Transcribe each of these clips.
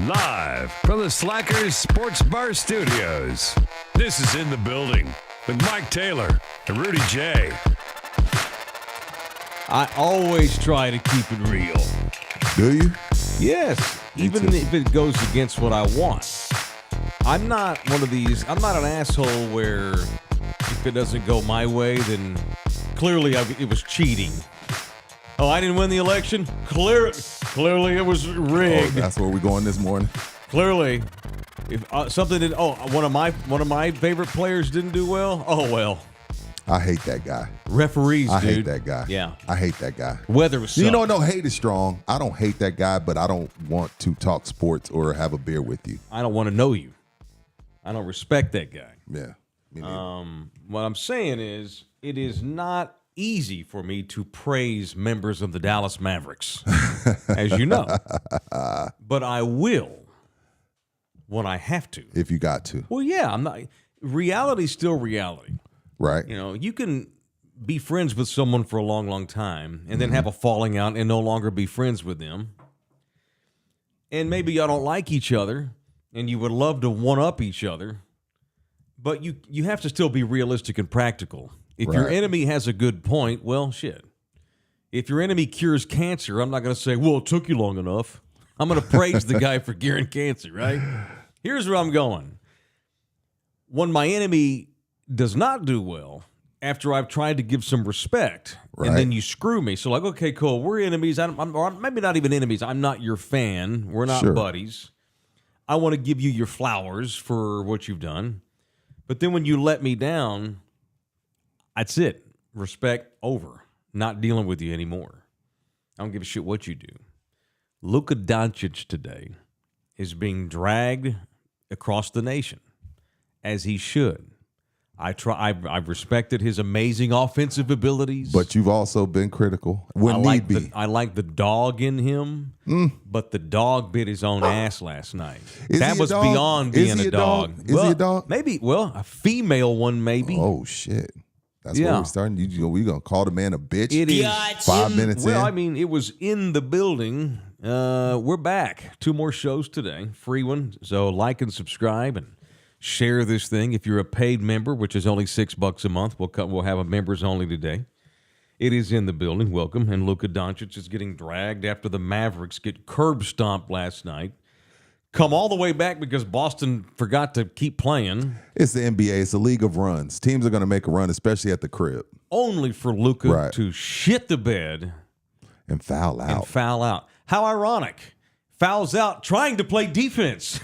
Live from the Slackers Sports Bar Studios. This is In the Building with Mike Taylor and Rudy Jay. I always try to keep it real. Do you? Yes, even if it goes against what I want. I'm not one of these, I'm not an asshole where if it doesn't go my way, then clearly it was cheating. Oh, I didn't win the election? Clearly it was rigged. Oh, that's where we're going this morning. Clearly. If something did, one of my favorite players didn't do well. Oh well. I hate that guy. Referees, I dude. hate that guy. Yeah. I hate that guy. Weather was You know, no, hate is strong. I don't hate that guy, but I don't want to talk sports or have a beer with you. I don't want to know you. I don't respect that guy. Yeah. Me neither. What I'm saying is, it is not easy for me to praise members of the Dallas Mavericks, as you know. But I will when I have to. If you got to. Well, yeah, I'm not. Reality's still reality. Right. You know, you can be friends with someone for a long, long time and then have a falling out and no longer be friends with them. And maybe y'all don't like each other and you would love to one-up each other, but you have to still be realistic and practical. If your enemy has a good point, well, shit. If your enemy cures cancer, I'm not going to say, well, it took you long enough. I'm going to praise the guy for curing cancer, right? Here's where I'm going. When my enemy does not do well, after I've tried to give some respect, and then you screw me. So like, okay, cool, we're enemies. Or maybe not even enemies. I'm not your fan. We're not buddies. I want to give you your flowers for what you've done. But then when you let me down, that's it. Respect over. Not dealing with you anymore. I don't give a shit what you do. Luka Dončić today is being dragged across the nation, as he should. I've respected his amazing offensive abilities. But you've also been critical when need be. I like the dog in him, but the dog bit his own ass last night. That was beyond being a dog. Is he a dog? Maybe. Well, a female one, maybe. Oh, shit. That's where we're starting. We're going to call the man a bitch? It is. 5 minutes in? Well, I mean, it was in the building. We're back. 2 more shows today. Free one. So like and subscribe and share this thing. If you're a paid member, which is only $6 a month, we'll have a members only today. It is in the building. Welcome. And Luka Dončić is getting dragged after the Mavericks get curb stomped last night. Come all the way back because Boston forgot to keep playing. It's the NBA. It's a league of runs. Teams are going to make a run, especially at the crib. Only for Luka to shit the bed. And foul out. How ironic. Fouls out trying to play defense.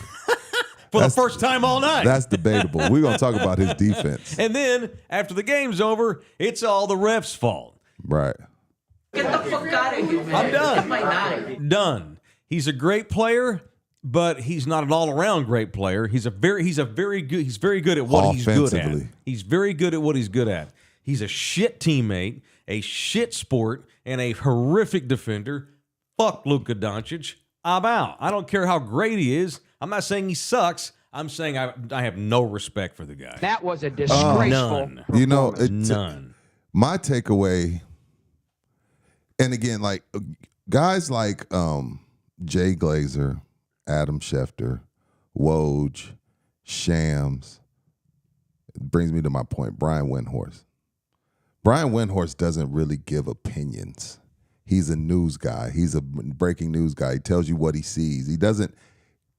For the first time all night. That's debatable. We're going to talk about his defense. And then, after the game's over, it's all the refs' fault. Right. Get the fuck out of here, man. I'm done. Get my knife. Done. He's a great player, but he's not an all-around great player. He's very good at what he's good at. He's very good at what he's good at. He's a shit teammate, a shit sport, and a horrific defender. Fuck Luka Dončić. I'm out. I don't care how great he is. I'm not saying he sucks. I'm saying I have no respect for the guy. That was a disgraceful. None. You know, None. My takeaway, and again, like guys like Jay Glazer, Adam Schefter, Woj, Shams, it brings me to my point, Brian Windhorst. Brian Windhorst doesn't really give opinions. He's a news guy. He's a breaking news guy. He tells you what he sees. He doesn't.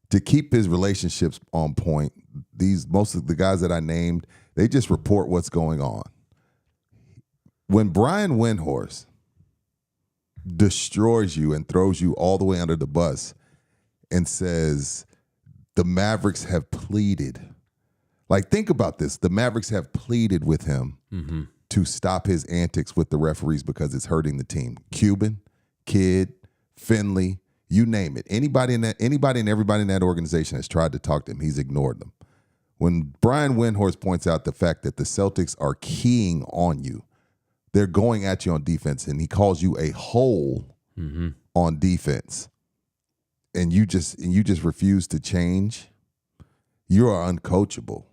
To keep his relationships on point, most of the guys that I named, they just report what's going on. When Brian Windhorst destroys you and throws you all the way under the bus and says the Mavericks have pleaded, like think about this, the Mavericks have pleaded with him to stop his antics with the referees because it's hurting the team. Cuban, Kidd, Finley, you name it. Anybody and everybody in that organization has tried to talk to him. He's ignored them. When Brian Windhorst points out the fact that the Celtics are keying on you, they're going at you on defense, and he calls you a hole on defense, and you just refuse to change, you are uncoachable.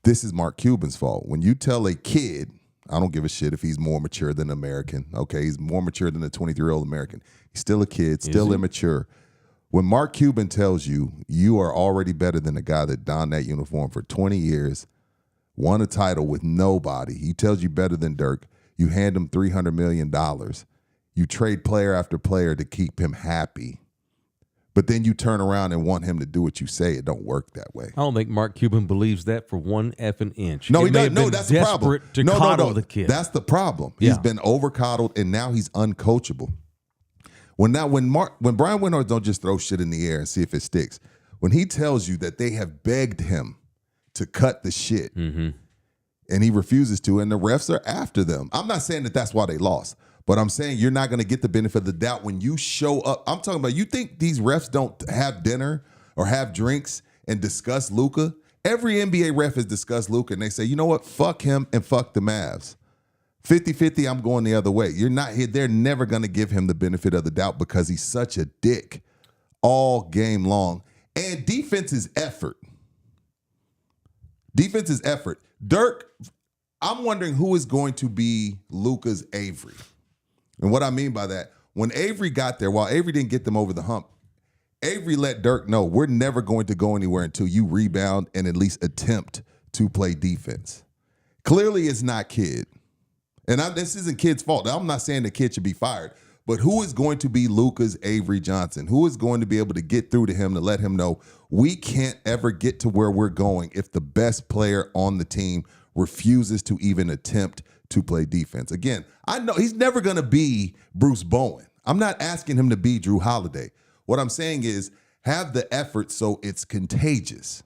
This is Mark Cuban's fault. When you tell a kid, I don't give a shit if he's more mature than an American. Okay, he's more mature than a 23-year-old American. He's still a kid, still immature. When Mark Cuban tells you you are already better than the guy that donned that uniform for 20 years, won a title with nobody, he tells you better than Dirk, you hand him $300 million, you trade player after player to keep him happy, but then you turn around and want him to do what you say, it don't work that way. I don't think Mark Cuban believes that for one effing inch. No, It he may doesn't. have No, been that's the problem. desperate to coddle the kid. That's the problem. Yeah. He's been over coddled, and now he's uncoachable. When Brian Windhorst don't just throw shit in the air and see if it sticks. When he tells you that they have begged him to cut the shit, and he refuses to, and the refs are after them. I'm not saying that that's why they lost, but I'm saying you're not going to get the benefit of the doubt when you show up. I'm talking about, you think these refs don't have dinner or have drinks and discuss Luka? Every NBA ref has discussed Luka, and they say, you know what? Fuck him and fuck the Mavs. 50-50, I'm going the other way. You're not here. They're never going to give him the benefit of the doubt because he's such a dick all game long. And defense is effort. Defense is effort. Dirk, I'm wondering who is going to be Luka's Avery. And what I mean by that, when Avery got there, while Avery didn't get them over the hump, Avery let Dirk know, we're never going to go anywhere until you rebound and at least attempt to play defense. Clearly, it's not Kid. And this isn't Kid's fault. I'm not saying the kid should be fired, but who is going to be Luka's Avery Johnson? Who is going to be able to get through to him to let him know we can't ever get to where we're going if the best player on the team refuses to even attempt to play defense? Again, I know he's never going to be Bruce Bowen. I'm not asking him to be Drew Holiday. What I'm saying is have the effort so it's contagious.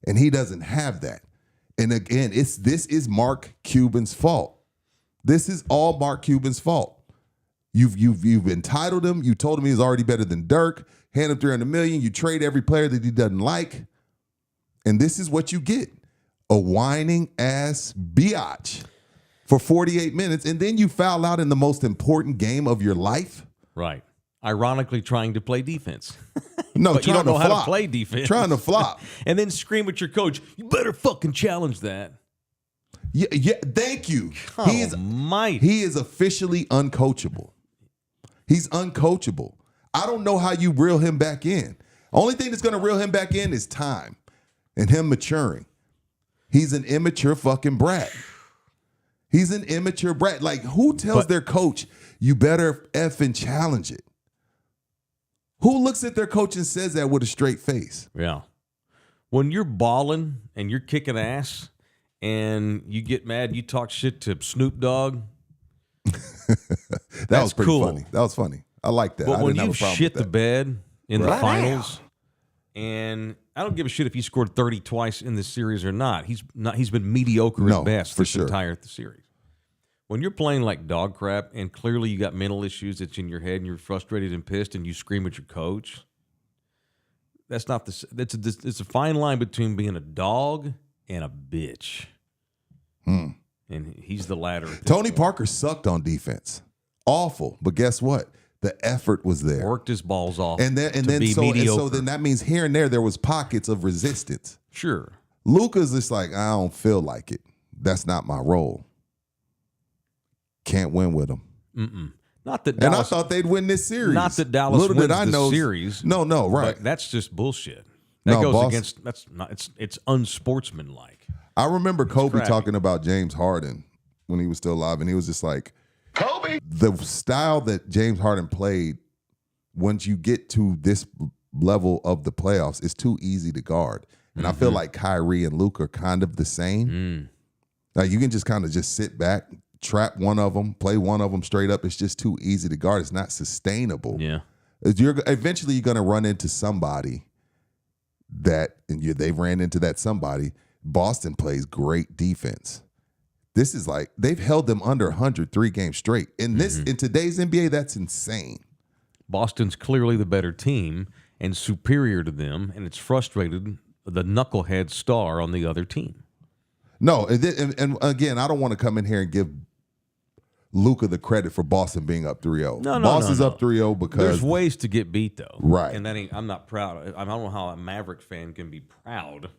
And he doesn't have that. And again, this is Mark Cuban's fault. This is all Mark Cuban's fault. You've entitled him. You told him he's already better than Dirk. Hand him $300 million. You trade every player that he doesn't like. And this is what you get. A whining ass biatch for 48 minutes. And then you foul out in the most important game of your life. Right. Ironically trying to play defense. No, but you trying don't know to how flop. to play defense. Trying to flop. And then scream at your coach, you better fucking challenge that. Yeah, thank you. He is officially uncoachable. He's uncoachable. I don't know how you reel him back in. Only thing that's going to reel him back in is time and him maturing. He's an immature fucking brat. He's an immature brat. Like, who tells their coach, you better effing challenge it? Who looks at their coach and says that with a straight face? Yeah. When you're balling and you're kicking ass and you get mad, you talk shit to Snoop Dogg. That was pretty cool. funny. That was funny. I like that. But I when didn't have you a problem shit with the that. bed in the Right. finals, and I don't give a shit if he scored 30 twice in this series or not. He's been mediocre No, at best for this sure. entire series. When you're playing like dog crap and clearly you got mental issues that's in your head and you're frustrated and pissed and you scream at your coach, that's not the. It's a fine line between being a dog and a bitch. And he's the latter. Tony Parker sucked on defense. Awful. But guess what? The effort was there. Worked his balls off. And then so then that means here and there was pockets of resistance. Sure. Luka's just like, I don't feel like it. That's not my role. Can't win with him. Not that And Dallas, I thought they'd win this series. not that Dallas Little wins did I the know, series. No, right. But that's just bullshit. That No, goes boss. against. That's not. It's unsportsmanlike. I remember Kobe crappy. talking about James Harden when he was still alive, and he was just like, Kobe. The style that James Harden played, once you get to this level of the playoffs, is too easy to guard. And I feel like Kyrie and Luka are kind of the same. Like you can just kind of just sit back, trap one of them, play one of them straight up. It's just too easy to guard. It's not sustainable. Yeah. Eventually you're going to run into somebody they ran into that somebody. Boston plays great defense. This is like they've held them under 100 3 games straight. In today's NBA, that's insane. Boston's clearly the better team and superior to them, and it's frustrated the knucklehead star on the other team. No, and again, I don't want to come in here and give Luka the credit for Boston being up 3-0. No, Boston's no. up 3-0 because There's ways to get beat, though. Right. And that ain't. I'm not proud. I don't know how a Maverick fan can be proud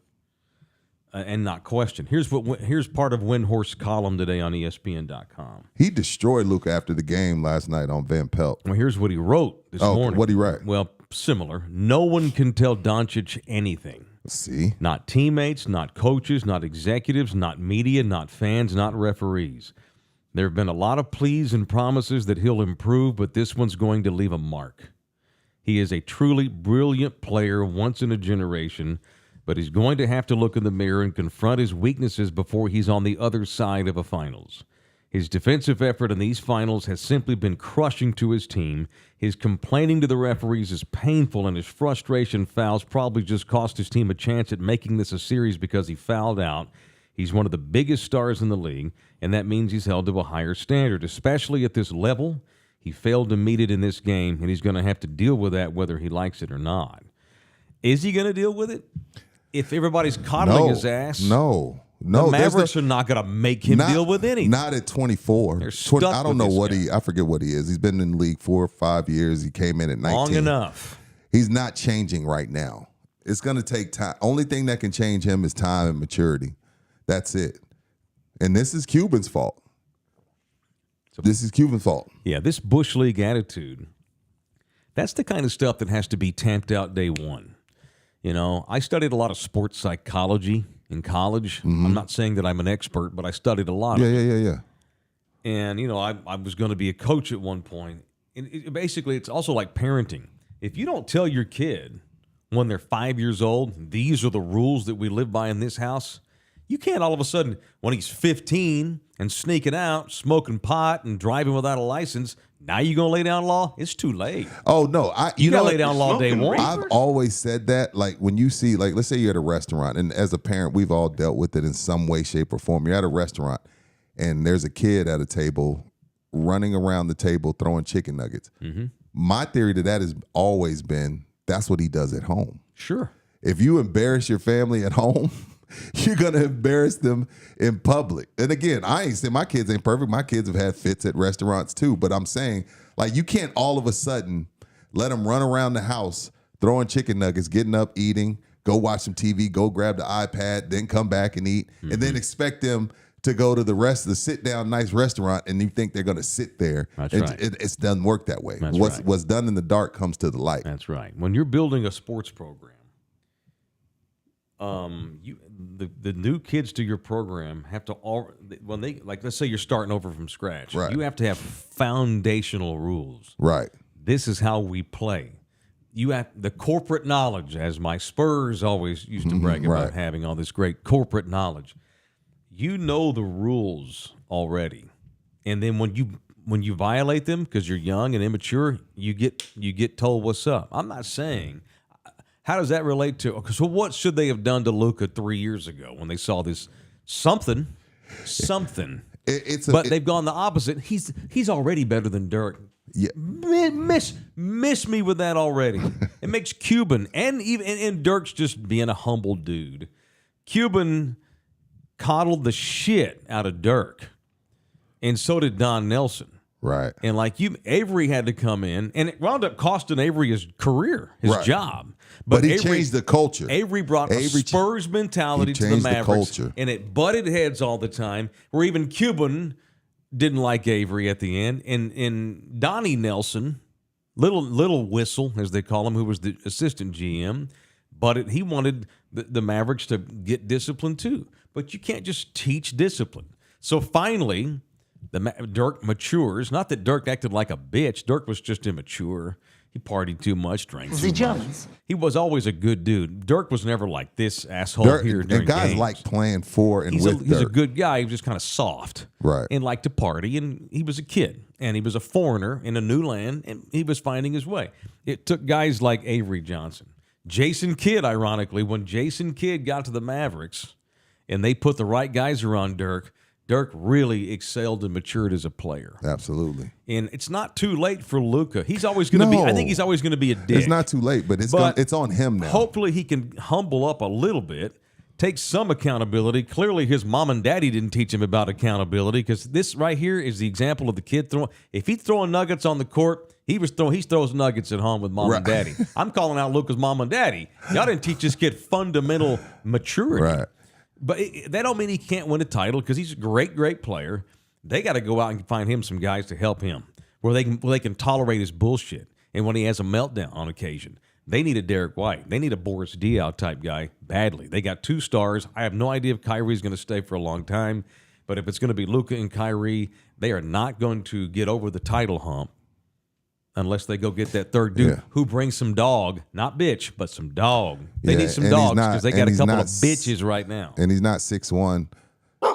and not question. Here's part of Windhorst's column today on ESPN.com. he destroyed Luka after the game last night on Van Pelt. Well, here's what he wrote this morning. What'd he write? Well, similar. No one can tell Dončić anything. See? Not teammates, not coaches, not executives, not media, not fans, not referees. There have been a lot of pleas and promises that he'll improve, but this one's going to leave a mark. He is a truly brilliant player, once in a generation, but he's going to have to look in the mirror and confront his weaknesses before he's on the other side of a finals. His defensive effort in these finals has simply been crushing to his team. His complaining to the referees is painful, and his frustration fouls probably just cost his team a chance at making this a series because he fouled out. He's one of the biggest stars in the league, and that means he's held to a higher standard, especially at this level. He failed to meet it in this game, and he's going to have to deal with that whether he likes it or not. Is he going to deal with it? If everybody's coddling his ass? No. The Mavericks are not going to make him deal with anything. Not at 24. They're stuck I don't know with what this guy. I forget what he is. He's been in the league 4 or 5 years. He came in at 19. Long enough. He's not changing right now. It's going to take time. Only thing that can change him is time and maturity. That's it. And this is Cuban's fault. This is Cuban's fault. Yeah, this Bush League attitude, that's the kind of stuff that has to be tamped out day one. You know, I studied a lot of sports psychology in college. Mm-hmm. I'm not saying that I'm an expert, but I studied a lot of it. Yeah. And, you know, I was going to be a coach at one point. And basically, it's also like parenting. If you don't tell your kid when they're 5 years old, these are the rules that we live by in this house, you can't all of a sudden, when he's 15 and sneaking out, smoking pot and driving without a license, now you're going to lay down law? It's too late. Oh, no. You got to lay down law day one. I've always said that. Like, when you see, like, let's say you're at a restaurant, and as a parent, we've all dealt with it in some way, shape, or form. You're at a restaurant, and there's a kid at a table running around the table throwing chicken nuggets. Mm-hmm. My theory to that has always been that's what he does at home. Sure. If you embarrass your family at home, you're going to embarrass them in public. And again, I ain't saying my kids ain't perfect. My kids have had fits at restaurants too. But I'm saying, like, you can't all of a sudden let them run around the house throwing chicken nuggets, getting up, eating, go watch some TV, go grab the iPad, then come back and eat, and then expect them to go to the rest of the sit-down nice restaurant, and you think they're going to sit there. That's right. It doesn't work that way. That's right. What's done in the dark comes to the light. That's right. When you're building a sports program, the new kids to your program have to let's say you're starting over from scratch. Right. You have to have foundational rules. Right. This is how we play. You have the corporate knowledge, as my Spurs always used to brag about right. having all this great corporate knowledge. You know the rules already, and then when you violate them because you're young and immature, you get told what's up. I'm not saying. How does that relate to? So what should they have done to Luka 3 years ago when they saw this something? But they've gone the opposite. He's already better than Dirk. Yeah. Miss me with that already. It makes Cuban and Dirk's just being a humble dude. Cuban coddled the shit out of Dirk, and so did Don Nelson. Right. And Avery had to come in, and it wound up costing Avery his career, his job. But he changed the culture. Avery brought a Spurs mentality to the Mavericks, and it butted heads all the time, where even Cuban didn't like Avery at the end. And Donnie Nelson, little whistle, as they call him, who was the assistant GM, but he wanted the Mavericks to get discipline too. But you can't just teach discipline. So finally, Dirk matures. Not that Dirk acted like a bitch. Dirk was just immature. He partied too much, drank too much. He was always a good dude. Dirk was never like this asshole here during and guys games. like playing for and He's with he's a Dirk. good guy. He was just kind of soft. Right. And liked to party. And he was a kid. And he was a foreigner in a new land. And he was finding his way. It took guys like Avery Johnson. Jason Kidd, ironically, when Jason Kidd got to the Mavericks and they put the right guys around Dirk, Dirk really excelled and matured as a player. Absolutely. And it's not too late for Luka. He's always going to be. I think he's always going to be a dick. It's not too late, but it's on him now. Hopefully, he can humble up a little bit, take some accountability. Clearly, his mom and daddy didn't teach him about accountability, because this right here is the example of the kid throwing. If he's throwing nuggets on the court, he throws nuggets at home with mom and daddy. I'm calling out Luka's mom and daddy. Y'all didn't teach this kid fundamental maturity. Right. But that don't mean he can't win a title, because he's a great player. They got to go out and find him some guys to help him, where they can tolerate his bullshit. and when he has a meltdown on occasion. They need a Derek White. They need a Boris Diaw type guy badly. They got 2 stars. I have no idea if Kyrie's going to stay for a long time, but if it's going to be Luka and Kyrie, they are not going to get over the title hump unless they go get that third dude who brings some dog, not bitch, but some dog. They need some dogs because they got a couple of bitches right now. And he's not 6'1".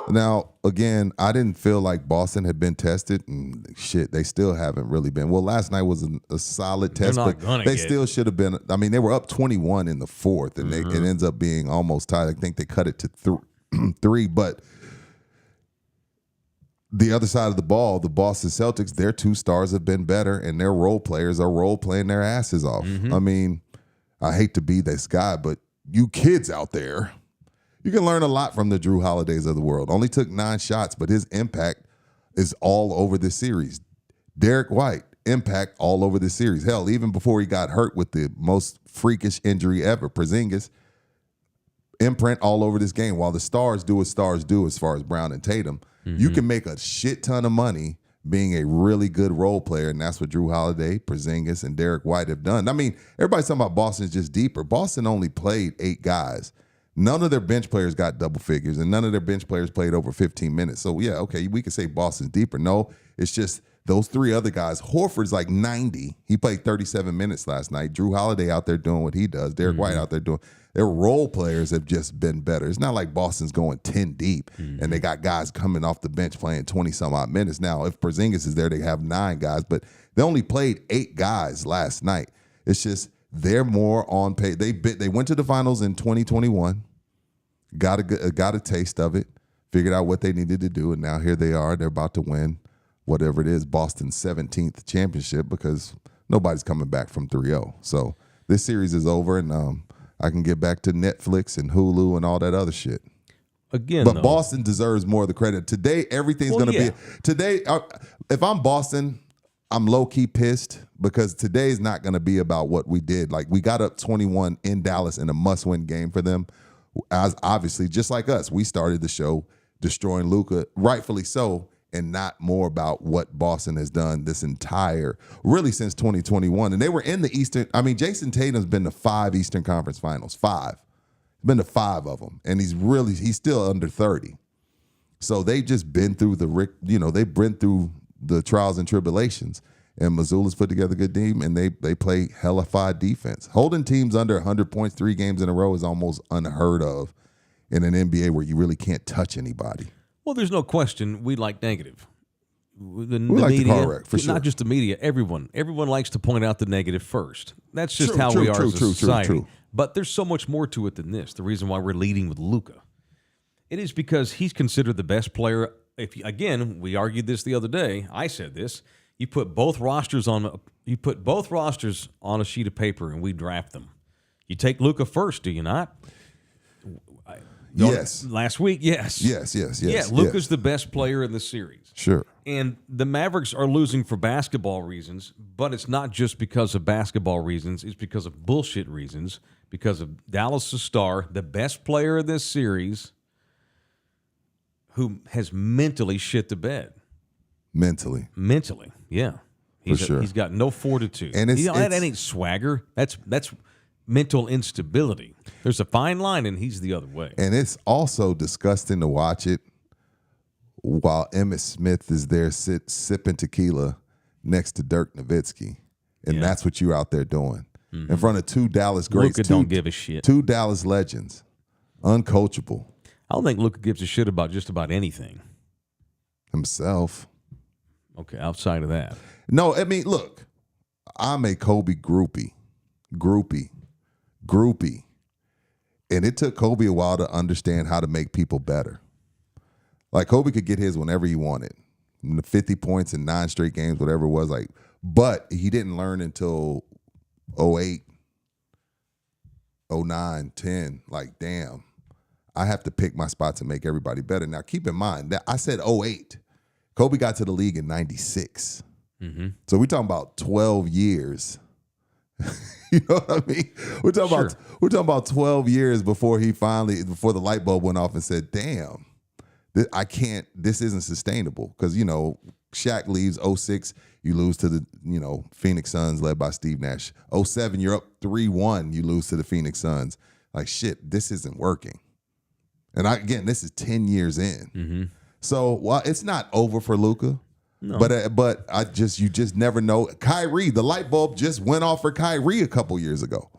Now, again, I didn't feel like Boston had been tested, and shit, they still haven't really been. Well, last night was a solid test, but they still should have been. I mean, they were up 21 in the fourth, and it ends up being almost tied. I think they cut it to 3, but the other side of the ball, the Boston Celtics, their 2 stars have been better, and their role players are role playing their asses off. I mean, I hate to be this guy, but you kids out there, you can learn a lot from the Drew Holidays of the world. Only took 9 shots, but his impact is all over this series. Derek White, impact all over this series. Hell, even before he got hurt with the most freakish injury ever, Porzingis, imprint all over this game. While the stars do what stars do as far as Brown and Tatum, you can make a shit ton of money being a really good role player, and that's what Drew Holiday, Porzingis, and Derek White have done. I mean, everybody's talking about Boston's just deeper. Boston only played 8 guys. None of their bench players got double figures, and none of their bench players played over 15 minutes. So, yeah, okay, we could say Boston's deeper. No, it's just those 3 other guys. Horford's like 90. He played 37 minutes last night. Drew Holiday out there doing what he does. Derek White out there doing. Their role players have just been better. It's not like Boston's going 10 deep, and they got guys coming off the bench playing 20-some-odd minutes. Now, if Porzingis is there, they have 9 guys, but they only played 8 guys last night. It's just they're more on pace. They went to the finals in 2021. Got a taste of it, figured out what they needed to do, and now here they are. They're about to win whatever it is, Boston's 17th championship, because nobody's coming back from 3-0. So this series is over, and I can get back to Netflix and Hulu and all that other shit. Again, but Boston deserves more of the credit. Today, everything's going to be – today, if I'm Boston, I'm low-key pissed because today's not going to be about what we did. Like, we got up 21 in Dallas in a must-win game for them. As obviously, just like us, we started the show destroying Luka, rightfully so, and not more about what Boston has done this entire, really since 2021. And they were in the Eastern. I mean, Jason Tatum's been to 5 Eastern Conference Finals, 5. He's been to 5 of them, and he's still under 30. So they've just been through they've been through the trials and tribulations. And Missoula's put together a good team, and they play hellified defense. Holding teams under 100 points 3 games in a row is almost unheard of in an NBA where you really can't touch anybody. Well, there's no question we like negative. The like media, the car wreck, for sure. Not just the media, everyone likes to point out the negative first. That's just how we are as a society. True. But there's so much more to it than this. The reason why we're leading with Luka, it is because he's considered the best player. Again, we argued this the other day. I said this. You put both rosters on a sheet of paper and we draft them. You take Luka first, do you not? Yes. Last week, yes. Yes. Yeah, Luka's the best player in the series. Sure. And the Mavericks are losing for basketball reasons, but it's not just because of basketball reasons. It's because of bullshit reasons, because of Dallas' star, the best player of this series, who has mentally shit the bed. Mentally, yeah. He's got no fortitude. And that ain't swagger. That's mental instability. There's a fine line, and he's the other way. And it's also disgusting to watch it while Emmitt Smith is there sipping tequila next to Dirk Nowitzki. And that's what you're out there doing. In front of 2 Dallas greats. Luka don't give a shit. 2 Dallas legends. Uncoachable. I don't think Luka gives a shit about just about anything. Himself. Okay, outside of that. No, I mean, look, I'm a Kobe groupie. And it took Kobe a while to understand how to make people better. Like, Kobe could get his whenever he wanted. 50 points in 9 straight games, whatever it was. But he didn't learn until 08, 09, 10. Like, damn, I have to pick my spots and make everybody better. Now, keep in mind, that I said 08. Kobe got to the league in 96. So we're talking about 12 years. You know what I mean? We're talking about 12 years before the light bulb went off and said, damn, this isn't sustainable. Because, Shaq leaves 06. You lose to the, Phoenix Suns led by Steve Nash. 07, you're up 3-1. You lose to the Phoenix Suns. Like, shit, this isn't working. And again, this is 10 years in. Mm-hmm. So, while it's not over for Luka, No. but you just never know. Kyrie, the light bulb just went off for Kyrie a couple years ago.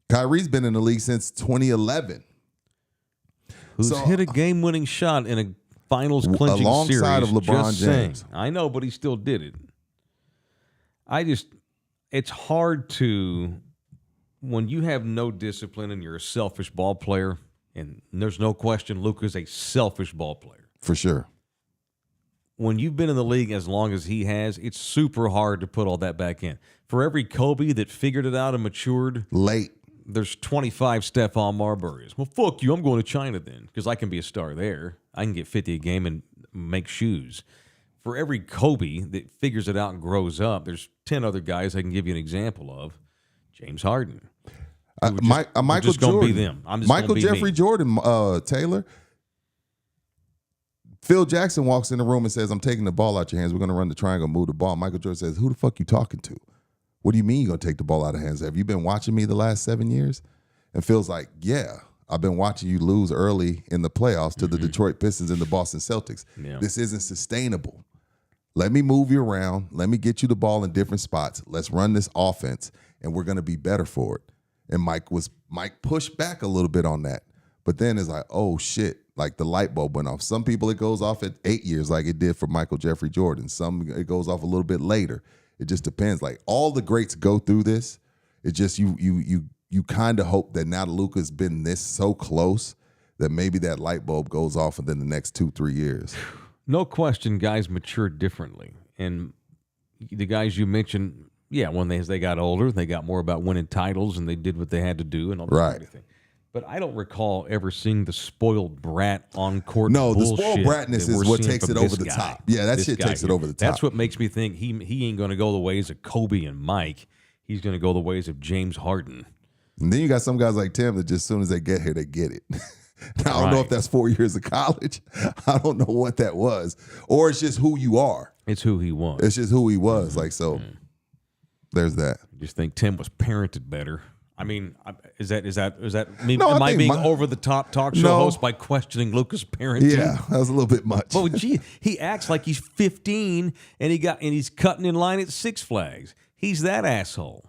Kyrie's been in the league since 2011. Who's hit a game-winning shot in a finals clinching series alongside of LeBron just James. saying. I know, but he still did it. It's hard to, when you have no discipline and you're a selfish ball player, and there's no question Luka's a selfish ball player. For sure. When you've been in the league as long as he has, it's super hard to put all that back in. For every Kobe that figured it out and matured, Late. there's 25 Stephon Marbury's. Well, fuck you. I'm going to China then because I can be a star there. I can get 50 a game and make shoes. For every Kobe that figures it out and grows up, there's 10 other guys I can give you an example of. James Harden. Michael just gonna Jordan. be them. I'm just Michael gonna be Jeffrey me. Jordan, Taylor. Phil Jackson walks in the room and says, I'm taking the ball out your hands. We're going to run the triangle, move the ball. Michael Jordan says, who the fuck you talking to? What do you mean you're going to take the ball out of hands? Have you been watching me the last 7 years? And Phil's like, yeah, I've been watching you lose early in the playoffs to the Detroit Pistons and the Boston Celtics. Yeah. This isn't sustainable. Let me move you around. Let me get you the ball in different spots. Let's run this offense, and we're going to be better for it. And Mike pushed back a little bit on that. But then it's like, oh, shit, like the light bulb went off. Some people it goes off at 8 years like it did for Michael Jeffrey Jordan. Some it goes off a little bit later. It just depends. Like all the greats go through this. It's just you kind of hope that now that Luka's been this so close that maybe that light bulb goes off within the next 2-3 years. No question, guys mature differently. And the guys you mentioned, yeah, when they got older, they got more about winning titles and they did what they had to do and all that Right. kind of thing. But I don't recall ever seeing the spoiled brat on court. No, the bullshit spoiled bratness that we're is what seeing takes from it over this the guy. top. Yeah, that This shit guy takes it here. over the top. That's what makes me think he ain't going to go the ways of Kobe and Mike. He's going to go the ways of James Harden. And then you got some guys like Tim that just as soon as they get here, they get it. Now, I don't know if that's 4 years of college. I don't know what that was. Or it's just who you are. It's who he was. It's just who he was. Like, so there's that. I just think Tim was parented better. I mean, is that me? No, am I I think being my- over the top talk show No. host by questioning Luka's parenting? Yeah, that was a little bit much. Well, gee, he acts like he's 15 and he's cutting in line at Six Flags. He's that asshole.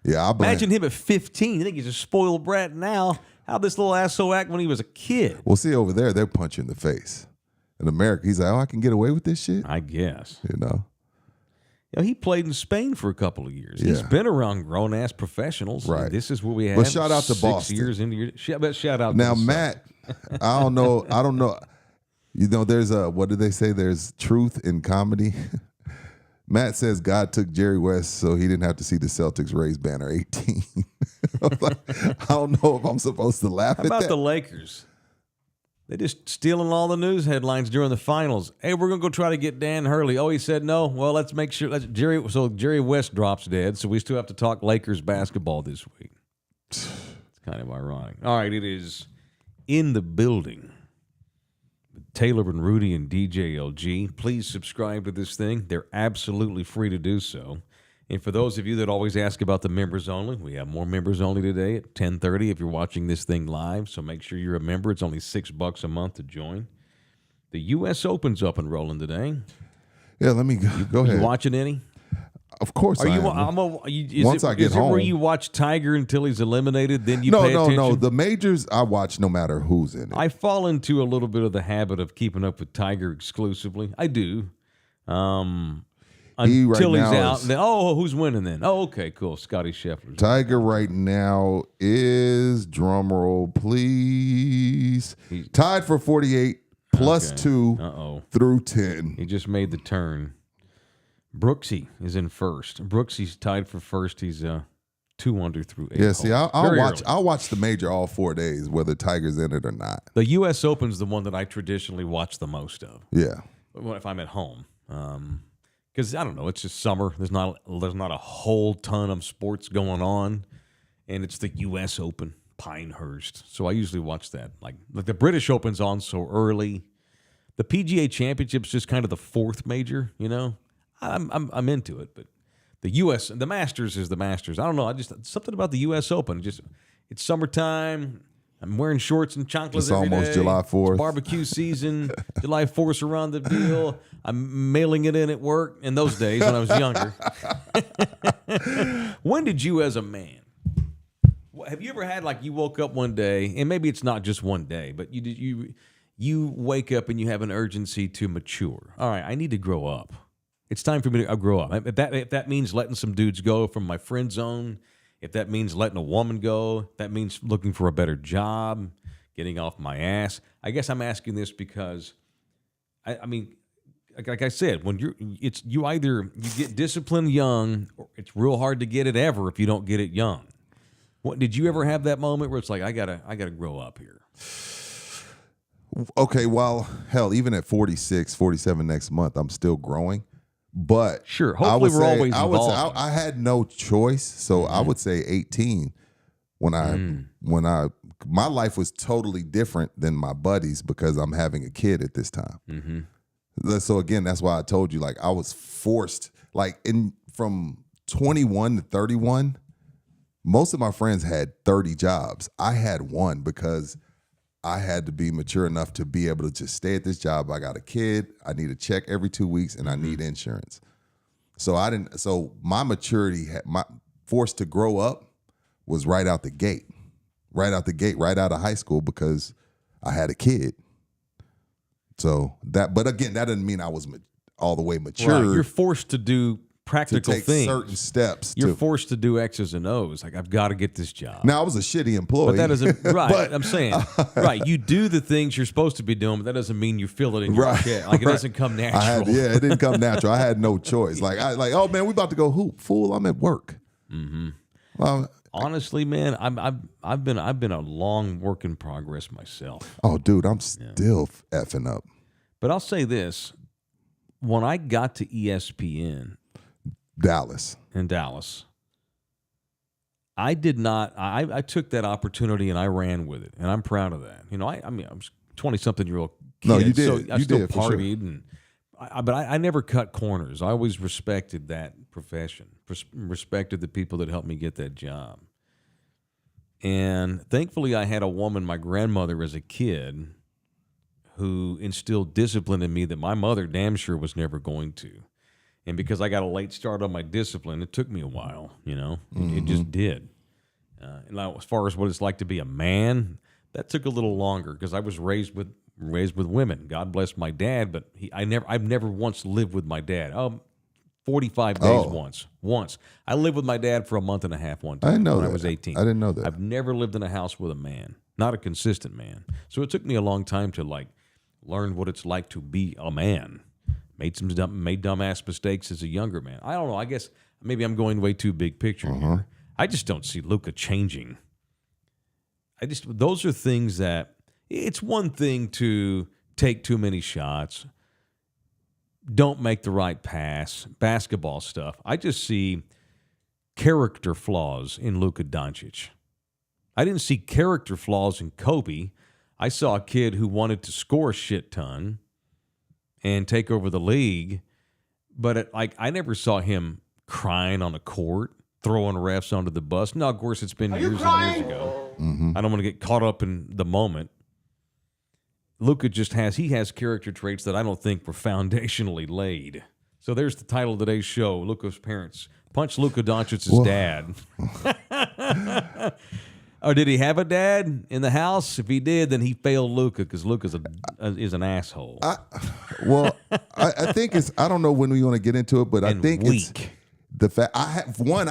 Yeah, I blame. Imagine him at 15. You think he's a spoiled brat now? How'd this little asshole act when he was a kid? Well, see, over there, they're punching in the face. In America, he's like, oh, I can get away with this shit? I guess. You know? You know, he played in Spain for a couple of years. He's Yeah. been around grown-ass professionals. Right. This is what we have. But shout out to 6 Boston. years into your shout out Now, to the Matt, I don't know. You know, there's what did they say? There's truth in comedy. Matt says God took Jerry West so he didn't have to see the Celtics raise banner 18. I was like, I don't know if I'm supposed to laugh How at about that. the Lakers? They just stealing all the news headlines during the finals. Hey, we're gonna go try to get Dan Hurley. Oh, he said no. Well, let's make sure. Jerry West drops dead, so we still have to talk Lakers basketball this week. It's kind of ironic. All right, it is in the building. Taylor and Rudy and DJLG. Please subscribe to this thing. They're absolutely free to do so. And for those of you that always ask about the members only, we have more members only today at 10:30 if you're watching this thing live. So make sure you're a member. It's only $6 a month to join. The U.S. Open's up and rolling today. Yeah, let me go ahead. You watching any? Of course Are I you? am. Once I get is it where home. you watch Tiger until he's eliminated, then you No, pay attention? no. The majors I watch no matter who's in it. I fall into a little bit of the habit of keeping up with Tiger exclusively. I do. He right Until he's now out. is- And then, okay, who then? Oh, okay, cool. Scotty Scheffler. Tiger right now is, drum roll please, tied for 48 plus Okay. 2 Uh-oh. through 10. He just made the turn. Brooksy is in first. Brooksy's tied for first. He's 2 under through 8. Yeah, see, holes. I'll Very watch. early. I'll watch the major all 4 days, whether Tiger's in it or not. The U.S. Open's the one that I traditionally watch the most of. Yeah, If I'm at home, because I don't know, it's just summer. There's not a whole ton of sports going on, and it's the U.S. Open, Pinehurst. So I usually watch that. Like the British Open's on so early. The PGA Championship's just kind of the fourth major. You know, I'm into it, but the Masters is the Masters. I don't know. Something about the U.S. Open. It's summertime. I'm wearing shorts and chanclas It's every almost day. July 4th. It's barbecue season. July 4th's around the deal. I'm mailing it in at work in those days when I was younger. When did you, as a man, have you ever had, like, you woke up one day, and maybe it's not just one day, but you wake up and you have an urgency to mature. All right, I need to grow up. It's time for me to grow up. If that means letting some dudes go from my friend zone, if that means letting a woman go, if that means looking for a better job, getting off my ass. I guess I'm asking this because, I mean, like I said, when you either get disciplined young, or it's real hard to get it ever if you don't get it young. What did you ever have that moment where it's like, I gotta grow up here? Okay, well, hell, even at 46, 47 next month, I'm still growing. But sure, hopefully we're always involved. I had no choice, so I would say 18 when my life was totally different than my buddies because I'm having a kid at this time. Mm-hmm. So again, that's why I told you, like, I was forced, like, from 21 to 31, most of my friends had 30 jobs. I had one because I had to be mature enough to be able to just stay at this job. I got a kid. I need a check every 2 weeks, and I need insurance. So So my maturity, my forced to grow up, was right out the gate, right out of high school because I had a kid. So but again, that doesn't mean I was all the way mature. Right. You're forced to do practical to take things. certain steps. You're forced to do X's and O's. Like, I've got to get this job. Now, I was a shitty employee. But that doesn't, right, but, I'm saying, right, you do the things you're supposed to be doing, but that doesn't mean you feel it in your shit. Like, it doesn't come natural. It didn't come natural. I had no choice. Like, oh, man, we about to go hoop. Fool, I'm at work. Mm-hmm. Well, honestly, man, I've been a long work in progress myself. Oh, dude, I'm still effing up. But I'll say this. When I got to ESPN, Dallas. I did not. I took that opportunity and I ran with it, and I'm proud of that. You know, I mean, I was 20-something-year-old kid. No, you did. So I you still did, partied, and but I never cut corners. I always respected that profession, respected the people that helped me get that job. And thankfully, I had a woman, my grandmother, as a kid, who instilled discipline in me that my mother damn sure was never going to. And because I got a late start on my discipline, it took me a while, you know. It just did. And now, as far as what it's like to be a man, that took a little longer because I was raised with women. God bless my dad, but I've never once lived with my dad. 45 days once. I lived with my dad for a month and a half one time. I didn't know when that. I was 18. I didn't know that. I've never lived in a house with a man, not a consistent man. So it took me a long time to, like, learn what it's like to be a man. Made dumbass mistakes as a younger man. I don't know. I guess maybe I'm going way too big picture here. I just don't see Luka changing. Those are things that, it's one thing to take too many shots, don't make the right pass, basketball stuff. I just see character flaws in Luka Dončić. I didn't see character flaws in Kobe. I saw a kid who wanted to score a shit ton and take over the league, but I never saw him crying on the court, throwing refs under the bus. Now, of course, it's been years and years ago. I don't want to get caught up in the moment. Luka has character traits that I don't think were foundationally laid. So there's the title of today's show, Luka's parents. Punch Luka Dončić's dad. Or did he have a dad in the house? If he did, then he failed Luka because Luka is an asshole. I think it's, I don't know when we want to get into it, but I think it's the fact, I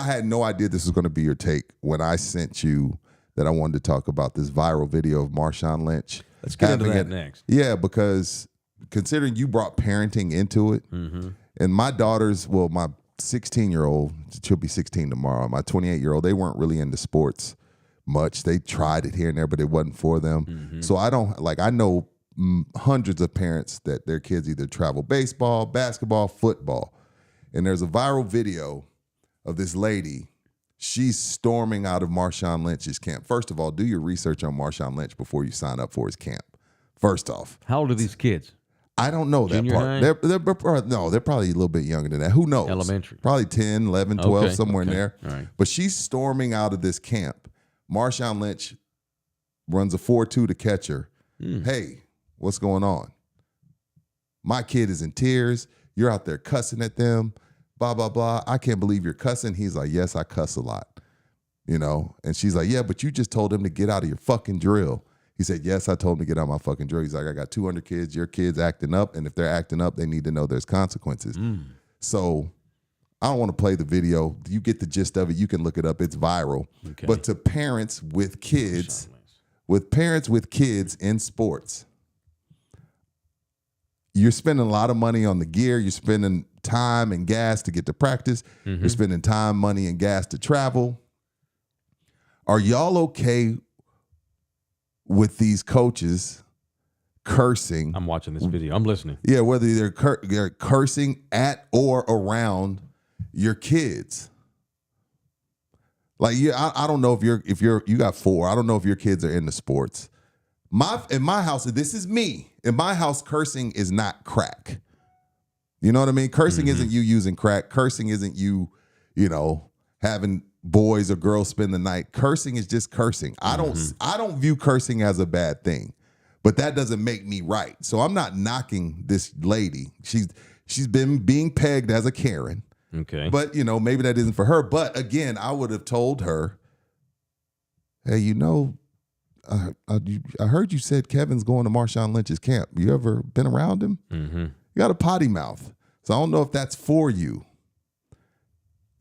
had no idea this was going to be your take when I sent you that I wanted to talk about this viral video of Marshawn Lynch. Let's get into that next. Yeah, because considering you brought parenting into it, and my daughters, well, my 16-year-old, she'll be 16 tomorrow, my 28-year-old, they weren't really into sports much. They tried it here and there, but it wasn't for them. So I know hundreds of parents that their kids either travel baseball, basketball, football. And there's a viral video of this lady. She's storming out of Marshawn Lynch's camp. First of all, do your research on Marshawn Lynch before you sign up for his camp. First off. How old are these kids? I don't know that Junior part. high? They're probably a little bit younger than that. Who knows? Elementary. Probably 10, 11, 12, Okay, somewhere in okay. there. All right. But she's storming out of this camp. Marshawn Lynch runs a 4-2 to catch her. Hey, what's going on? My kid is in tears. You're out there cussing at them. Blah, blah, blah. I can't believe you're cussing. He's like, yes, I cuss a lot. You know? And she's like, yeah, but you just told him to get out of your fucking drill. He said, yes, I told him to get out of my fucking drill. He's like, I got 200 kids. Your kid's acting up. And if they're acting up, they need to know there's consequences. So I don't want to play the video. You get the gist of it. You can look it up. It's viral. Okay. But to parents with kids, in sports, you're spending a lot of money on the gear. You're spending time and gas to get to practice. You're spending time, money, and gas to travel. Are y'all okay with these coaches cursing? I'm watching this video. I'm listening. Yeah, whether they're cursing at or around your kids. Like, yeah, I don't know if you got 4. I don't know if your kids are into sports. In my house, this is me. In my house, cursing is not crack. You know what I mean? Cursing isn't you using crack. Cursing isn't you having boys or girls spend the night. Cursing is just cursing. I don't view cursing as a bad thing, but that doesn't make me right. So I'm not knocking this lady. She's been being pegged as a Karen. Okay. But maybe that isn't for her. But again, I would have told her, hey, I heard you said Kevin's going to Marshawn Lynch's camp. You ever been around him? You got a potty mouth. So I don't know if that's for you.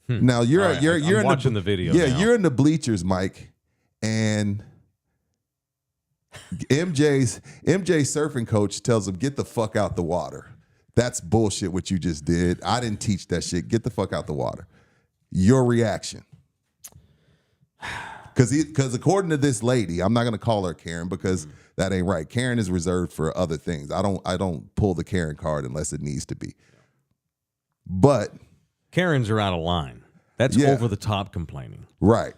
Now you're I'm watching the video. Yeah, now. you're in the bleachers, Mike, and MJ's surfing coach tells him, get the fuck out the water. That's bullshit what you just did. I didn't teach that shit. Get the fuck out the water. Your reaction. Because according to this lady, I'm not going to call her Karen because that ain't right. Karen is reserved for other things. I don't pull the Karen card unless it needs to be. But Karens are out of line. That's over the top complaining. Right.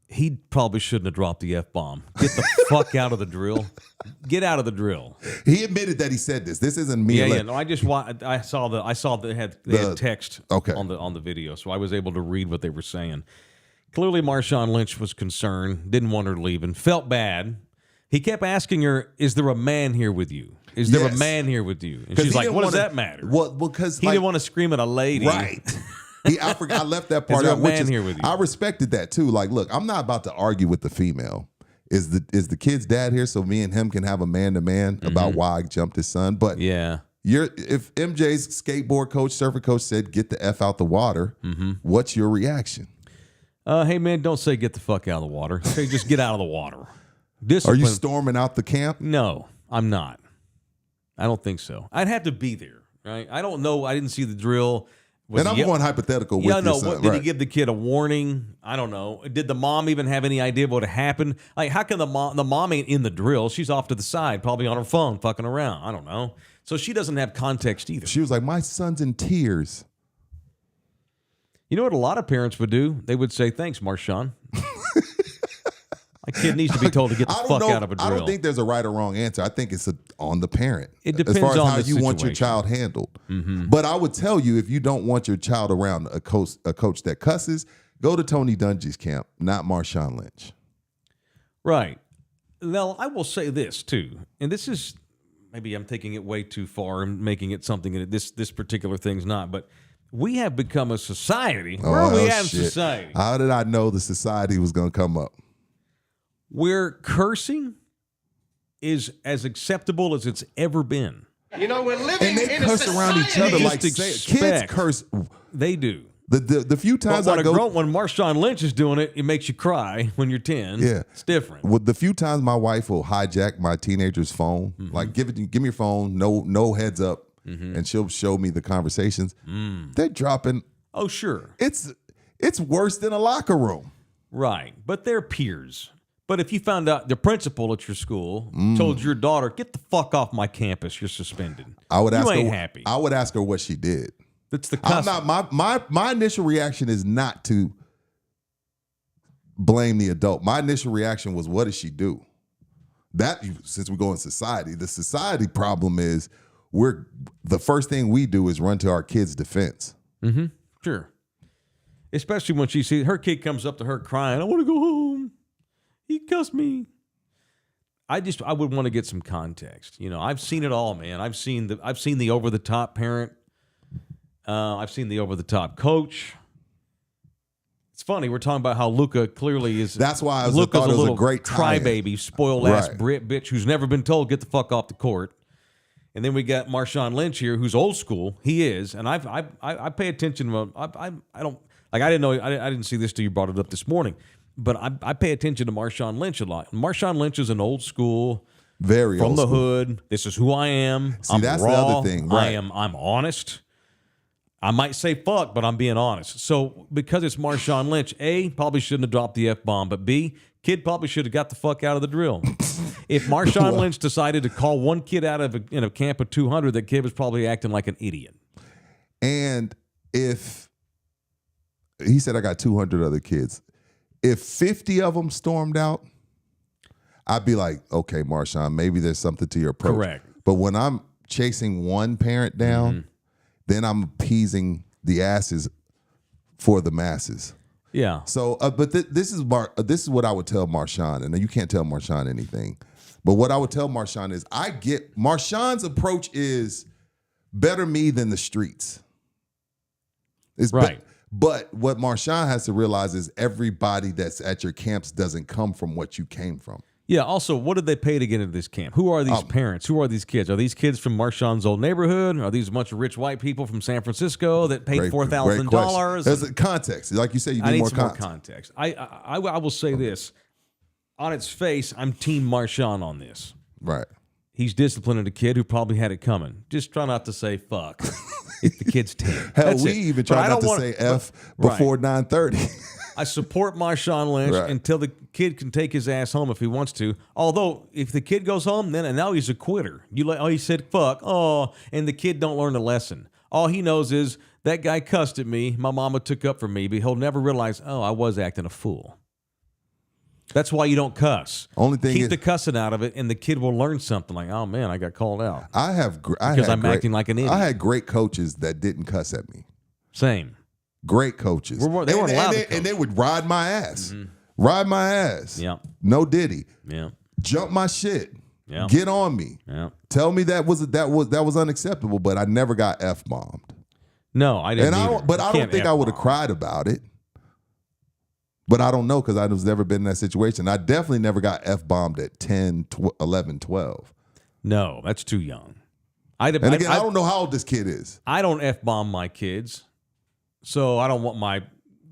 He probably shouldn't have dropped the F-bomb. Get the fuck out of the drill. Get out of the drill. He admitted that he said this. This isn't me. Yeah. No, I saw they had text on the video, so I was able to read what they were saying. Clearly, Marshawn Lynch was concerned, didn't want her leaving, felt bad. He kept asking her, "Is there a man here with you? Is there a man here with you?" And she's like, "What does that matter?" Well, because he didn't want to scream at a lady, right? I forgot. I left that part out. Here with you? I respected that too. Like, look, I'm not about to argue with the female. Is the kid's dad here so me and him can have a man-to-man about why I jumped his son? But if MJ's skateboard coach, surfer coach said, "Get the F out the water," what's your reaction? Hey man, don't say get the fuck out of the water. Say just get out of the water. Are you storming out the camp? No, I'm not. I don't think so. I'd have to be there, right? I don't know. I didn't see the drill. And I'm going hypothetical with your son. Did he give the kid a warning? I don't know. Did the mom even have any idea what happened? Like, how can the mom ain't in the drill? She's off to the side, probably on her phone, fucking around. I don't know. So she doesn't have context either. She was like, my son's in tears. You know what a lot of parents would do? They would say, thanks, Marshawn. My kid needs to be told to get the fuck out of a drill. I don't think there's a right or wrong answer. I think it's on the parent. It depends as far as on how the you want your situation. child handled. But I would tell you, if you don't want your child around a coach that cusses, go to Tony Dungy's camp, not Marshawn Lynch. Right. Now, I will say this, too. And this is, maybe I'm taking it way too far and making it something that this particular thing's not, but we have become a society. Where are we at in society? How did I know the society was going to come up? Where cursing is as acceptable as it's ever been. You know, we're living And they in curse a around each other like kids curse. They do. The few times I go, when Marshawn Lynch is doing it, it makes you cry when you're 10. Yeah, it's different. Well, the few times my wife will hijack my teenager's phone, like give me your phone, no heads up, and she'll show me the conversations. They're dropping. Oh, sure. It's worse than a locker room. Right, but they're peers. But if you found out the principal at your school told your daughter, get the fuck off my campus, you're suspended. I would ask her. Happy. I would ask her what she did. That's the I'm custom. not my initial reaction is not to blame the adult. My initial reaction was, what did she do? That since we go in society, the society problem is the first thing we do is run to our kids' defense. Mm-hmm. Sure. Especially when she sees her kid comes up to her crying, I want to go home. He cussed me. I would want to get some context. You know, I've seen it all, man. I've seen the over the top parent. I've seen the over the top coach. It's funny, we're talking about how Luka clearly is. That's why I Luka's thought it was little a great tie-in. crybaby, spoiled ass Right. Brit bitch who's never been told get the fuck off the court. And then we got Marshawn Lynch here, who's old school. He is, and I pay attention to. I don't like. I didn't know. I didn't see this till you brought it up this morning. But I pay attention to Marshawn Lynch a lot. Marshawn Lynch is an old school, Very from old the school. hood. This is who I am. See, I'm that's the raw. other thing, right. I'm honest. I might say fuck, but I'm being honest. So because it's Marshawn Lynch, A, probably shouldn't have dropped the F-bomb, but B, kid probably should have got the fuck out of the drill. If Marshawn Lynch decided to call one kid out of in a camp of 200, that kid was probably acting like an idiot. And if he said I got 200 other kids, if 50 of them stormed out, I'd be like, okay, Marshawn, maybe there's something to your approach. Correct. But when I'm chasing one parent down, then I'm appeasing the asses for the masses. Yeah. So, but this is what I would tell Marshawn, and you can't tell Marshawn anything. But what I would tell Marshawn is, I get Marshawn's approach is better me than the streets. It's right. But what Marshawn has to realize is everybody that's at your camps doesn't come from what you came from. Yeah. Also, what did they pay to get into this camp? Who are these parents? Who are these kids? Are these kids from Marshawn's old neighborhood? Are these a bunch of rich white people from San Francisco that paid $4,000? There's a context. Like you said, you I need need more some more context. I will say this. On its face, I'm Team Marshawn on this. Right. He's disciplining a kid who probably had it coming. Just try not to say fuck if the kid's 10. Hell, That's we it. even But try I not don't to want- say F before 9:30. I support Marshawn Lynch Right. until the kid can take his ass home if he wants to. Although, if the kid goes home, then and now he's a quitter. He said fuck, and the kid don't learn a lesson. All he knows is that guy cussed at me. My mama took up for me, but he'll never realize, I was acting a fool. That's why you don't cuss. Only thing Keep is- the cussing out of it, and the kid will learn something like, oh man, I got called out. Because I'm acting like an idiot. I had great coaches that didn't cuss at me. Same. Great coaches. They weren't allowed to coach. and they would ride my ass. Ride my ass. Yeah. No diddy. Yeah. Jump my shit. Yeah. Get on me. Yeah. Tell me that was unacceptable, but I never got F-bombed. No, I didn't. And either. I don't think I would have cried about it. But I don't know, because I was never been in that situation. I definitely never got F-bombed at 10, 11, 12. No, that's too young. And again, I don't know how old this kid is. I don't F-bomb my kids, so I don't want my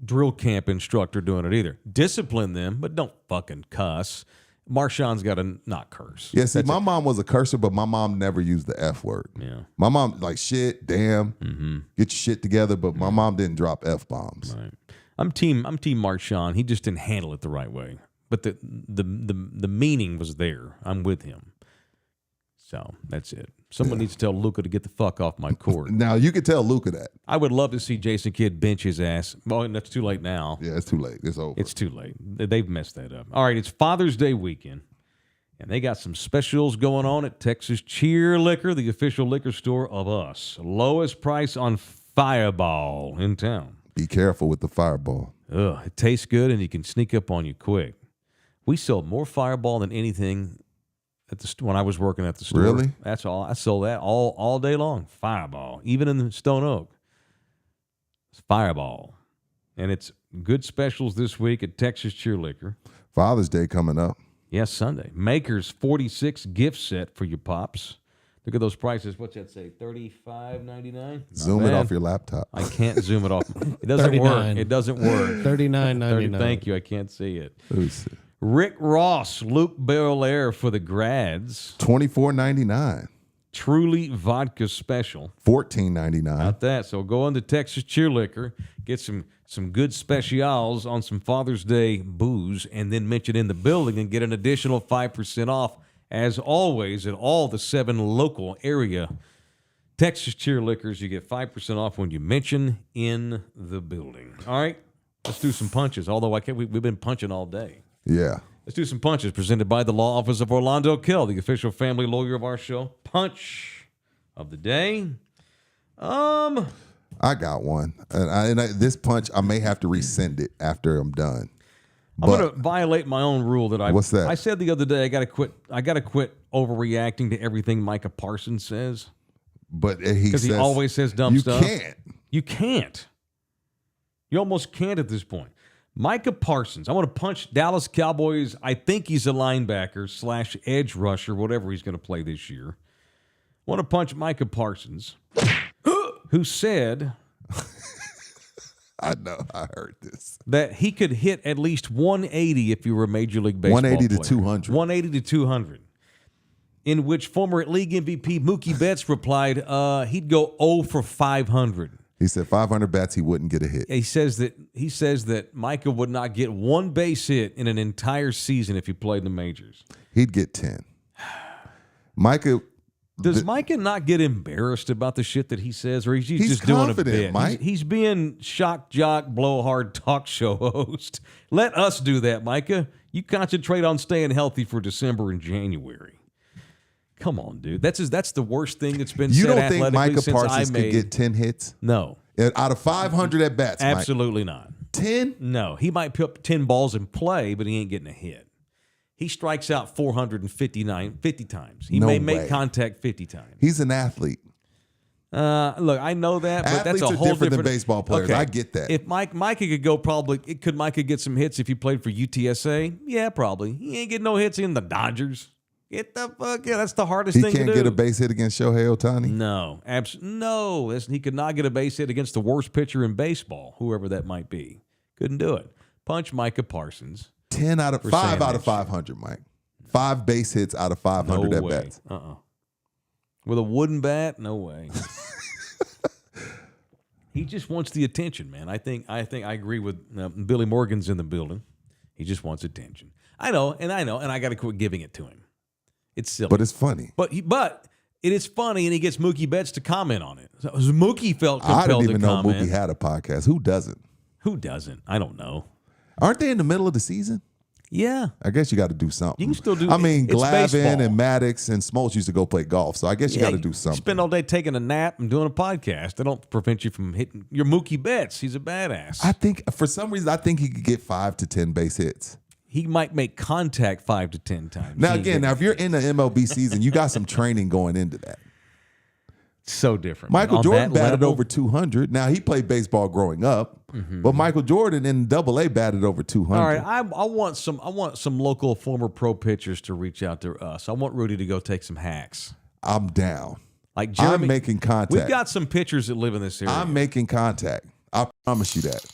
drill camp instructor doing it either. Discipline them, but don't fucking cuss. Marshawn's got to not curse. Yeah, see, That's my mom was a cursor, but my mom never used the F word. Yeah. My mom, like, shit, damn, get your shit together, but my mom didn't drop F-bombs. Right. I'm team Marshawn. He just didn't handle it the right way. But the meaning was there. I'm with him. So that's it. Someone needs to tell Luka to get the fuck off my court. Now, you can tell Luka that. I would love to see Jason Kidd bench his ass. Well, that's too late now. Yeah, it's too late. It's over. It's too late. They've messed that up. All right, it's Father's Day weekend, and they got some specials going on at Texas Cheer Liquor, the official liquor store of us. Lowest price on Fireball in town. Be careful with the Fireball. Ugh, it tastes good, and you can sneak up on you quick. We sold more Fireball than anything at the when I was working at the store. Really? That's all. I sold that all day long. Fireball, even in Stone Oak. It's Fireball, and it's good specials this week at Texas Cheer Liquor. Father's Day coming up. Yes, Sunday. Maker's 46 gift set for your pops. Look at those prices. What's that say? $35.99. Zoom it off your laptop. I can't zoom it off. It doesn't work. 39. It doesn't work. $39.99. Thank you. I can't see it. Let me see. Rick Ross, Luke Belair for the grads. $24.99. Truly Vodka Special. $14.99. Not that. So go on to Texas Cheer Liquor, get some good specials on some Father's Day booze, and then mention in the building and get an additional 5% off, as always, at all the 7 local area Texas Cheer Liquors. You get 5% off when you mention in the building. All right, let's do some punches, although we've been punching all day. Yeah. Let's do some punches presented by the Law Office of Orlando Kell, the official family lawyer of our show. Punch of the day. I got one. This punch, I may have to resend it after I'm done. I'm going to violate my own rule that What's that? I said the other day I got to quit overreacting to everything Micah Parsons says. But because he always says dumb stuff. You can't. You can't. You almost can't at this point. Micah Parsons. I want to punch Dallas Cowboys. I think he's a linebacker / edge rusher, whatever he's going to play this year. I want to punch Micah Parsons, who said... I know. I heard this. That he could hit at least 180 if you were a Major League Baseball 180 player. to 200. 180 to 200. In which former league MVP Mookie Betts replied he'd go 0 for 500. He said 500 bats, he wouldn't get a hit. He says that Micah would not get one base hit in an entire season if he played in the majors. He'd get 10. Micah... Does Micah not get embarrassed about the shit that he says, or he's just doing a bit? Mike. He's being shock jock, blowhard talk show host. Let us do that, Micah. You concentrate on staying healthy for December and January. Come on, dude. That's the worst thing that's been said athletically since I made. You don't think Micah Parsons could get 10 hits? No. Out of 500 at bats, absolutely not. 10? No. He might put 10 balls in play, but he ain't getting a hit. He strikes out 50 times. He may make contact 50 times. He's an athlete. Look, I know that, but Athletes that's a whole different than baseball players. Okay. I get that. If Micah could go, could Micah get some hits if he played for UTSA? Yeah, probably. He ain't getting no hits in the Dodgers. Get the fuck yeah. That's the hardest thing to do. He can't get a base hit against Shohei Ohtani? No, no. He could not get a base hit against the worst pitcher in baseball, whoever that might be. Couldn't do it. Punch Micah Parsons. 5 out of 500, Mike. 5 base hits out of 500 at bats. With a wooden bat? No way. He just wants the attention, man. I think I agree with Billy Morgan's in the building. He just wants attention. I know, and I got to quit giving it to him. It's silly, but it's funny. But it is funny, and he gets Mookie Betts to comment on it. So Mookie felt compelled to comment. I didn't even know Mookie had a podcast. Who doesn't? Who doesn't? I don't know. Aren't they in the middle of the season? Yeah. I guess you got to do something. You can still do. I mean, Glavin baseball. and Maddox and Smoltz used to go play golf, so I guess you got to do something. Spend all day taking a nap and doing a podcast. They don't prevent you from hitting your Mookie Betts. He's a badass. I think for some reason he could get 5 to 10 base hits. He might make contact 5 to 10 times. Now if you're in the MLB season, you got some training going into that. So different. Michael Jordan batted over 200. Now, he played baseball growing up, but Michael Jordan in Double-A batted over 200. All right, I want some local former pro pitchers to reach out to us. I want Rudy to go take some hacks. I'm down. Like Jeremy, I'm making contact. We've got some pitchers that live in this area. I'm making contact. I promise you that.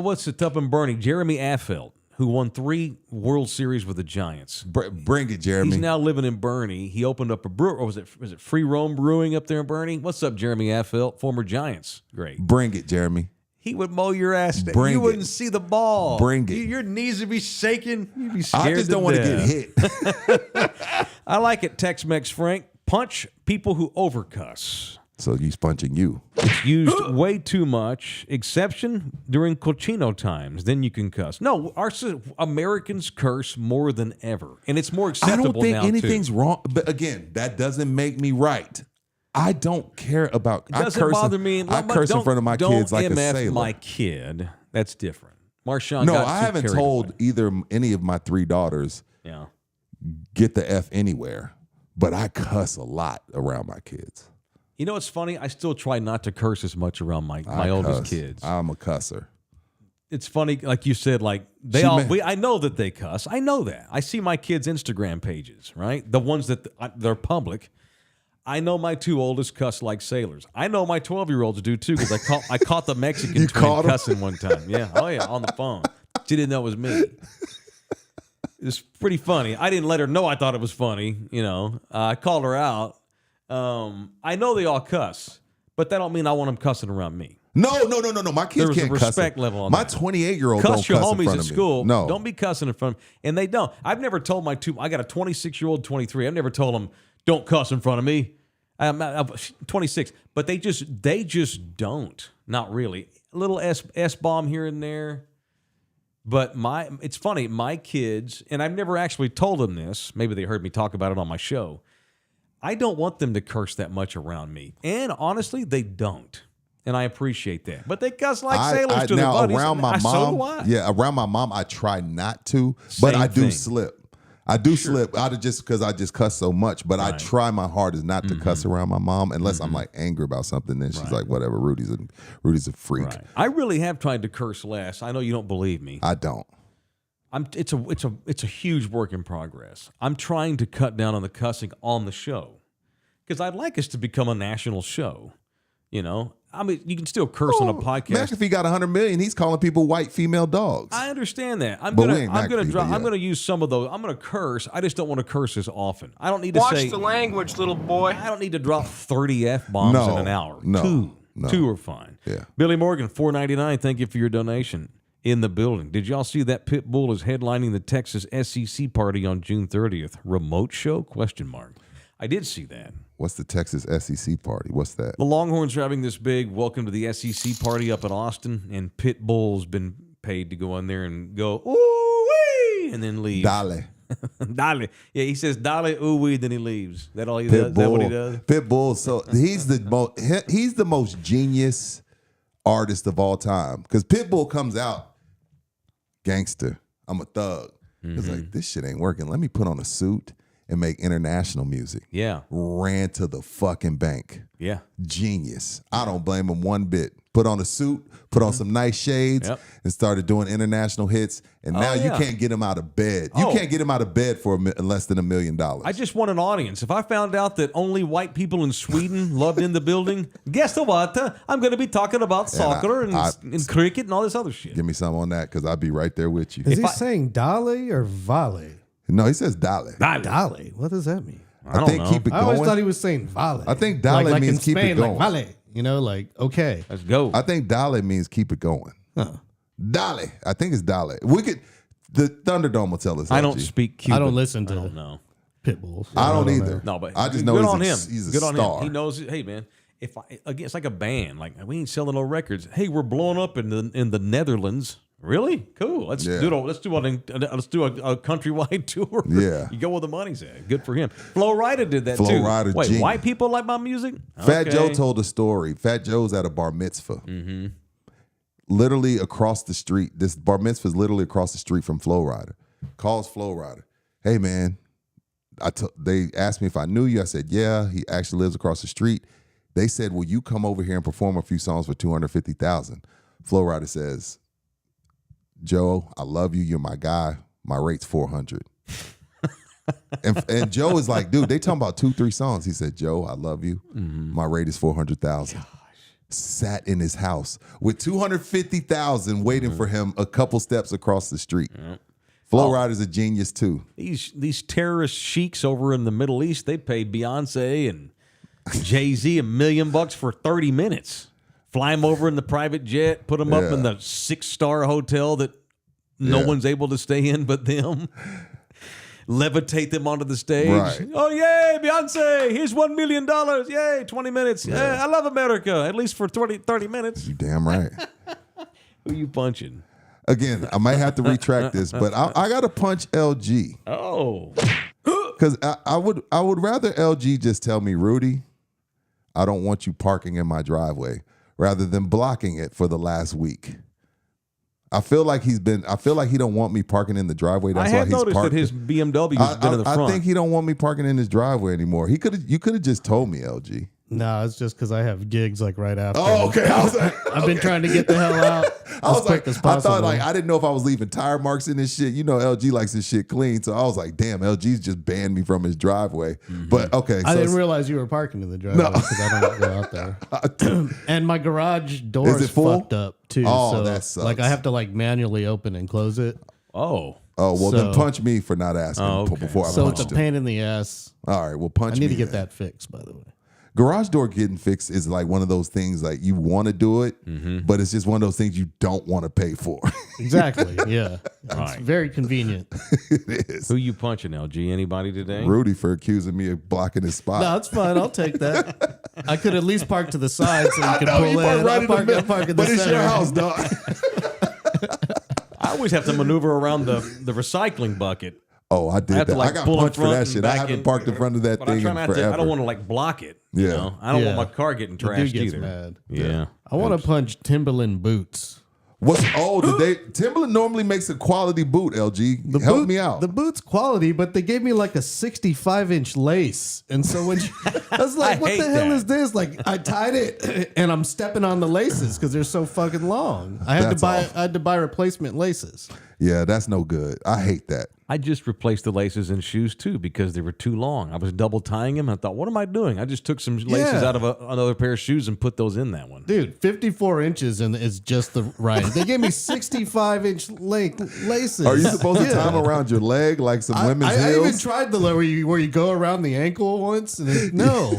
What's it up in Bernie? Jeremy Affeldt, who won 3 World Series with the Giants. Bring it, Jeremy. He's now living in Bernie. He opened up a brewer. Or was it Free Roam Brewing up there in Bernie? What's up, Jeremy Affeldt, former Giants? Great. Bring it, Jeremy. He would mow your ass down. Bring you it. wouldn't see the ball. Bring it. Your knees would be shaking. You'd be scared. I just don't want to get hit. I like it, Tex-Mex Frank. Punch people who overcuss. So he's punching you. It's used way too much. Exception during cochino times. Then you can cuss. No, Americans curse more than ever, and it's more acceptable now. I don't think anything's wrong. But again, that doesn't make me right. I don't care about. It doesn't bother me. I curse in front of my kids like a sailor. My kid. That's different. Marshawn. No, I haven't told any of my 3 daughters. Yeah. Get the F anywhere, but I cuss a lot around my kids. You know what's funny? I still try not to curse as much around my oldest kids. I'm a cusser. It's funny, like you said, like I know that they cuss. I know that. I see my kids' Instagram pages, right? The ones that they're public. I know my 2 oldest cuss like sailors. I know my 12-year-olds do too, because I caught the Mexican twin cussing one time. Yeah, on the phone. She didn't know it was me. It's pretty funny. I didn't let her know I thought it was funny. I called her out. I know they all cuss, but that don't mean I want them cussing around me. No. My kids can't cuss. There's a respect level on my that. 28-year-old don't cuss your cuss in homies front at of me. school. No, don't be cussing in front of them. And they don't. I've never told my 2. I got a 26-year-old, 23. I've never told them don't cuss in front of me. I'm 26, but they just don't. Not really. A little S bomb here and there. But it's funny, my kids, and I've never actually told them this, maybe they heard me talk about it on my show, I don't want them to curse that much around me. And honestly, they don't. And I appreciate that. But they cuss like sailors to their buddies. Around my So mom, around my mom, I try not to, but I do slip. I do slip out of just because I just cuss so much, but I try my hardest not to cuss around my mom unless I'm like angry about something. Then she's like, whatever, Rudy's a freak. Right. I really have tried to curse less. I know you don't believe me. I don't. It's a huge work in progress. I'm trying to cut down on the cussing on the show because I'd like us to become a national show. You know, I mean, you can still curse on a podcast. McAfee got 100 million. He's calling people white female dogs. I understand that. I'm But gonna use some of those. I'm gonna curse. I just don't want to curse as often. I don't need to say. Watch the language, little boy. I don't need to drop 30 F-bombs in an hour. No. Two are fine. Yeah. Billy Morgan, $4.99. Thank you for your donation. In the building. Did y'all see that Pitbull is headlining the Texas SEC party on June 30th? Remote show? ? I did see that. What's the Texas SEC party? What's that? The Longhorns are having this big welcome to the SEC party up in Austin, and Pitbull's been paid to go in there and go, ooh-wee, and then leave. Dale. Dale. Yeah, he says Dale, ooh-wee, then he leaves. That all he does? Is that what he does? Pitbull. So he's the most genius artist of all time. Because Pitbull comes out, gangster, I'm a thug. It's like, this shit ain't working. Let me put on a suit and make international music. Yeah. Ran to the fucking bank. Yeah. Genius. I don't blame him one bit. Put on a suit, put on some nice shades, and started doing international hits. And now you can't get him out of bed. You can't get him out of bed for less than $1 million. I just want an audience. If I found out that only white people in Sweden loved In the Building, guess what? I'm going to be talking about soccer and cricket and all this other shit. Give me some on that because I'll be right there with you. Is he saying Dale or Vale? No, he says Dale. Dale. What does that mean? I think keep it going. I always thought he was saying Vale. I think Dale like means in keep Spain, it going. Like Vale. You know, like, okay. Let's go. I think Dale means keep it going. Huh. Dale. I think it's Dale. The Thunderdome will tell us. I don't speak Cuban. I don't listen to know. Pitbulls. I don't either. No, but I just know good on him. He's a good on star. him. He knows. Hey, man. Again, it's like a band. Like we ain't selling no records. Hey, we're blowing up in the Netherlands. Really? Cool. Let's do a countrywide tour. Yeah. You go where the money's at. Good for him. Flo Rida did that Flo too. Rida, Wait, genius. white people like my music? Fat Okay. Joe told a story. Fat Joe's at a bar mitzvah. Literally across the street. This bar mitzvah is literally across the street from Flo Rida. Calls Flo Rida. Hey, man. They asked me if I knew you. I said, yeah. He actually lives across the street. They said, will you come over here and perform a few songs for $250,000? Flo Rida says, Joe, I love you. You're my guy. My rate's $400. and Joe is like, dude, they talking about 2-3 songs. He said, Joe, I love you. My rate is $400,000. Sat in his house with $250,000 waiting for him a couple steps across the street. Flo Rida's a genius too. These terrorist sheiks over in the Middle East, they pay Beyonce and Jay-Z $1 million for 30 minutes. Fly them over in the private jet, put them up in the 6-star hotel that no one's able to stay in but them. Levitate them onto the stage. Right. Oh, yay, Beyonce. Here's $1 million. Yay, 20 minutes. Yeah. I love America, at least for 30 minutes. You damn right. Who you punching? Again, I might have to retract this, but I got to punch LG. Oh. Because I would rather LG just tell me, Rudy, I don't want you parking in my driveway, rather than blocking it for the last week. I feel like he don't want me parking in the driveway. That's why he's noticed parked. That his BMW's been in the front. I think he don't want me parking in his driveway anymore. You could have just told me, LG. No, it's just because I have gigs like right after. Oh, okay. I was like, I've been trying to get the hell out as quick as I possible. thought I didn't know if I was leaving tire marks in this shit. You know, LG likes his shit clean, so I was like, damn, LG's just banned me from his driveway. But okay, I didn't realize you were parking in the driveway because I don't go out there. And my garage door Is it is full? fucked up too. Oh, so that sucks. like I have to like manually open and close it. Oh. Oh, well, then So- punch me for not asking before I So punched it's a him. pain in the ass. All right, well, punch I me. need to get then. that fixed, by the way. Garage door getting fixed is like one of those things like you want to do it, but it's just one of those things you don't want to pay for. Exactly. Yeah. It's Right. very convenient. It is. Who you punching, LG? Anybody today? Rudy for accusing me of blocking his spot. No, it's fine. I'll take that. I could at least park to the side so you can No, pull you in. park right I'll in the park middle, in the but it's center. your house, dog. I always have to maneuver around the recycling bucket. Oh, I did have to, that. like, I got pull in punched for front that and shit. I back haven't in. parked in front of that But I thing try in not forever. to. I don't want to like block it. You Yeah. know? I don't want Yeah. my car getting The dude trashed gets either. mad. Yeah. I want to punch Timberland boots. Timberland normally makes a quality boot, LG. The Help boot- me out. The boot's quality, but they gave me like a 65-inch lace. And so when I was like, I what hate the hell that. is this? Like, I tied it and I'm stepping on the laces because they're so fucking long. I had That's awful. I had to buy replacement laces. Yeah, that's no good. I hate that. I just replaced the laces in shoes too because they were too long. I was double tying them. I thought, what am I doing? I just took some laces Yeah. out of another pair of shoes and put those in that one. Dude, 54 inches and it's just the right. They gave me 65-inch laces. Are you supposed to tie them around your leg like some women's I heels? even tried the where you go around the ankle once, and no.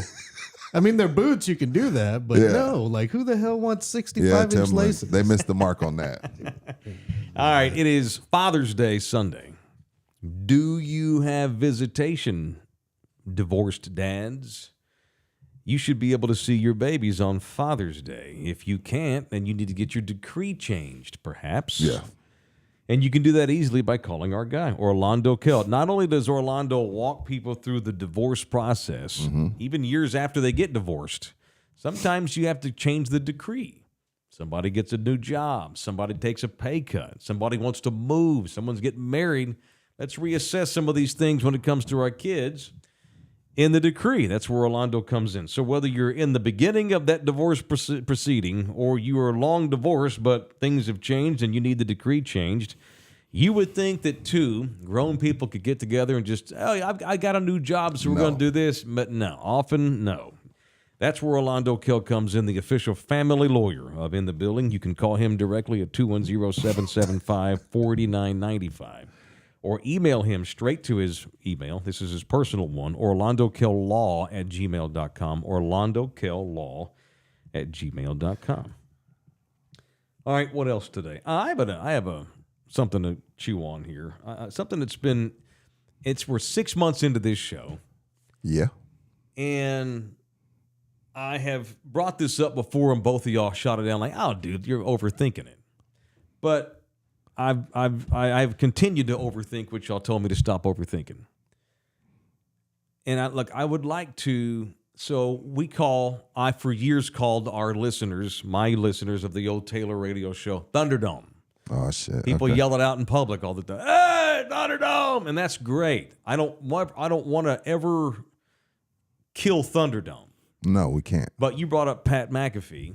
I mean, they're boots. You can do that, but Yeah. no. Like, who the hell wants 65-inch Timberland. laces? They missed the mark on that. All right, it is Father's Day Sunday. Do you have visitation, divorced dads? You should be able to see your babies on Father's Day. If you can't, then you need to get your decree changed, perhaps. Yeah. And you can do that easily by calling our guy, Orlando Kell. Not only does Orlando walk people through the divorce process, even years after they get divorced, sometimes you have to change the decree. Somebody gets a new job. Somebody takes a pay cut. Somebody wants to move. Someone's getting married. Let's reassess some of these things when it comes to our kids in the decree. That's where Orlando comes in. So whether you're in the beginning of that divorce proceeding or you are long divorced but things have changed and you need the decree changed, you would think that two grown people could get together and just, I got a new job, so we're going to do this. But no, often no. That's where Orlando Kell comes in, the official family lawyer of In the Building. You can call him directly at 210-775-4995 or email him straight to his email. This is his personal one, orlandokell.law@gmail.com, orlandokell.law@gmail.com. All right, what else today? I have something to chew on here. Something that's been, we're 6 months into this show, Yeah. and I have brought this up before, and both of y'all shot it down like, "Oh, dude, you're overthinking it." But I've continued to overthink, which y'all told me to stop overthinking. And I would like to. So I for years called our listeners, my listeners of the old Taylor radio show, Thunderdome. Oh, shit. People Okay. yell it out in public all the time. Hey, Thunderdome, and that's great. I don't want to ever kill Thunderdome. No, we can't. But you brought up Pat McAfee.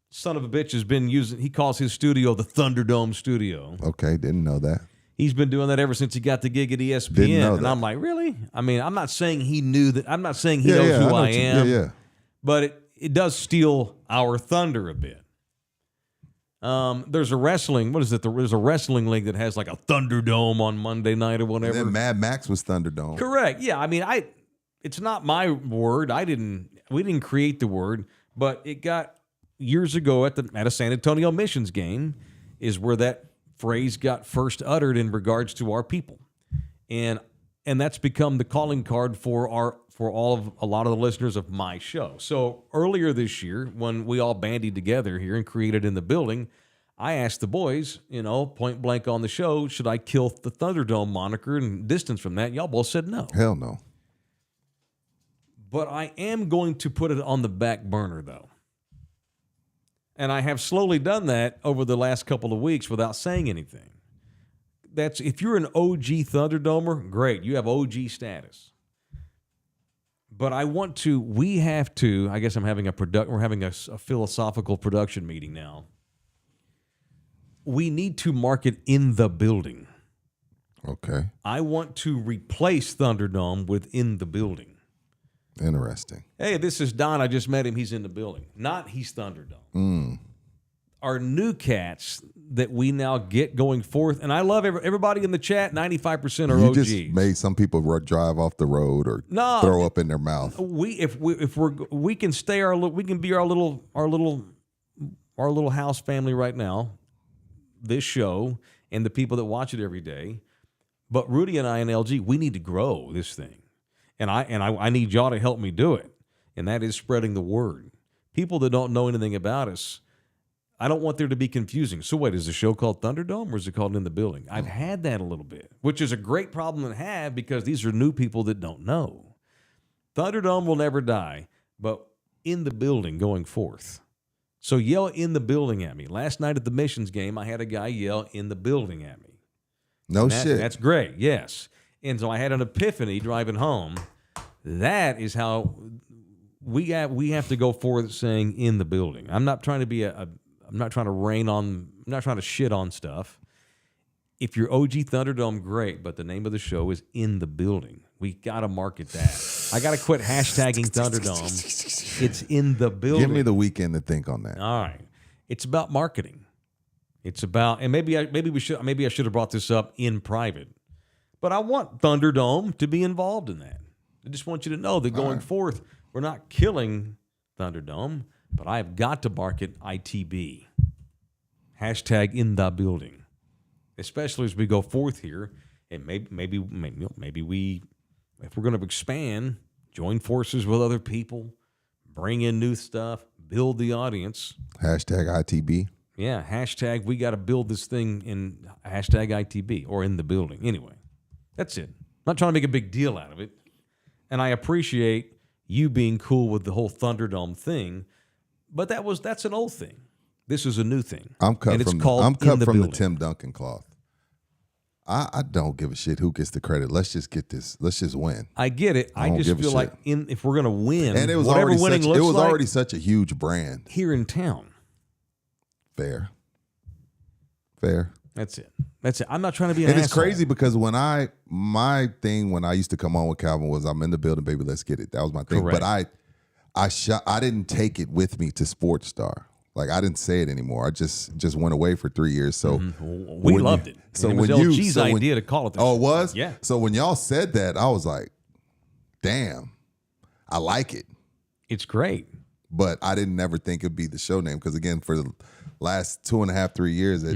Son of a bitch has been he calls his studio the Thunderdome Studio. Okay, didn't know that. He's been doing that ever since he got the gig at ESPN. Didn't know and that. I'm like, really? I mean, I'm not saying he knew that. I'm not saying he Yeah, knows yeah, who know I what you- am. Yeah. But it does steal our thunder a bit. There's a wrestling, there's a wrestling league that has like a Thunderdome on Monday night or And whatever. then Mad Max was Thunderdome. Correct. Yeah. I mean, it's not my word. We didn't create the word, but it got years ago at a San Antonio Missions game is where that phrase got first uttered in regards to our people. And that's become the calling card for a lot of the listeners of my show. So earlier this year, when we all bandied together here and created In the Building, I asked the boys, point blank on the show, should I kill the Thunderdome moniker and distance from that? Y'all both said no. Hell no. But I am going to put it on the back burner, though. And I have slowly done that over the last couple of weeks without saying anything. If you're an OG Thunderdomer, great. You have OG status. But we have to, I guess we're having a philosophical production meeting now. We need to market In the Building. Okay. I want to replace Thunderdome with In the Building. Interesting. Hey, this is Don. I just met him. He's in the building. Not he's Thunderdome. Our new cats that we now get going forth, and I love everybody in the chat. 95% are You OGs. just made some people drive off the road or throw up in their mouth. We can be our little house family right now. This show and the people that watch it every day. But Rudy and I and LG, we need to grow this thing. And I need y'all to help me do it. And that is spreading the word. People that don't know anything about us, I don't want there to be confusing. So wait, is the show called Thunderdome or is it called In the Building? I've had that a little bit, which is a great problem to have because these are new people that don't know. Thunderdome will never die, but In the Building going forth. So yell In the Building at me. Last night at the Missions game, I had a guy yell In the Building at me. No shit. That's great, yes. And so I had an epiphany driving home. That is how we have to go forth saying In the Building. I'm not trying to be I'm not trying to shit on stuff. If you're OG Thunderdome, great, but the name of the show is In the Building. We got to market that. I got to quit hashtagging Thunderdome. It's In the Building. Give me the weekend to think on that. All right. It's about marketing. It's about, and maybe I should have brought this up in private, but I want Thunderdome to be involved in that. I just want you to know that going forth, we're not killing Thunderdome, but I've got to market ITB. Hashtag In the Building. Especially as we go forth here, and maybe we, if we're going to expand, join forces with other people, bring in new stuff, build the audience. Hashtag ITB. Yeah, hashtag we got to build this thing in hashtag ITB or In the Building. Anyway, that's it. I'm not trying to make a big deal out of it. And I appreciate you being cool with the whole Thunderdome thing, but that's an old thing. This is a new thing. I'm cut from the Building. Tim Duncan cloth. I don't give a shit who gets the credit. Let's just get this. Let's just win. I get it. I just feel like if we're going to win, and it was already such a huge brand here in town. Fair. That's it. I'm not trying to be an asshole. It's crazy because my thing when I used to come on with Calvin was I'm in the building, baby, let's get it. That was my thing. Correct. But I didn't take it with me to Sports Star. Like I didn't say it anymore. I just went away for 3 years. So we loved it. So it was when LG's idea to call it this. Oh, it was? Yeah. So when y'all said that, I was like, damn, I like it. It's great. But I didn't never think it'd be the show name because again, for the last 2.5, 3 years at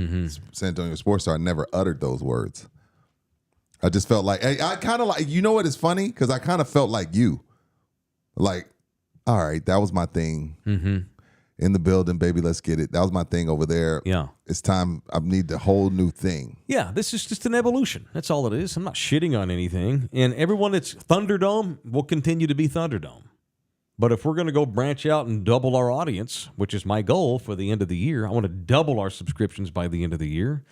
San Antonio Sports Star, I never uttered those words. I just felt like I kind of like, you know what is funny? Because I kind of felt like you. Like, all right, that was my thing. In the building, baby, let's get it. That was my thing over there. Yeah. It's time. I need the whole new thing. Yeah, this is just an evolution. That's all it is. I'm not shitting on anything. And everyone that's Thunderdome will continue to be Thunderdome. But if we're going to go branch out and double our audience, which is my goal for the end of the year, I want to double our subscriptions by the end of the year.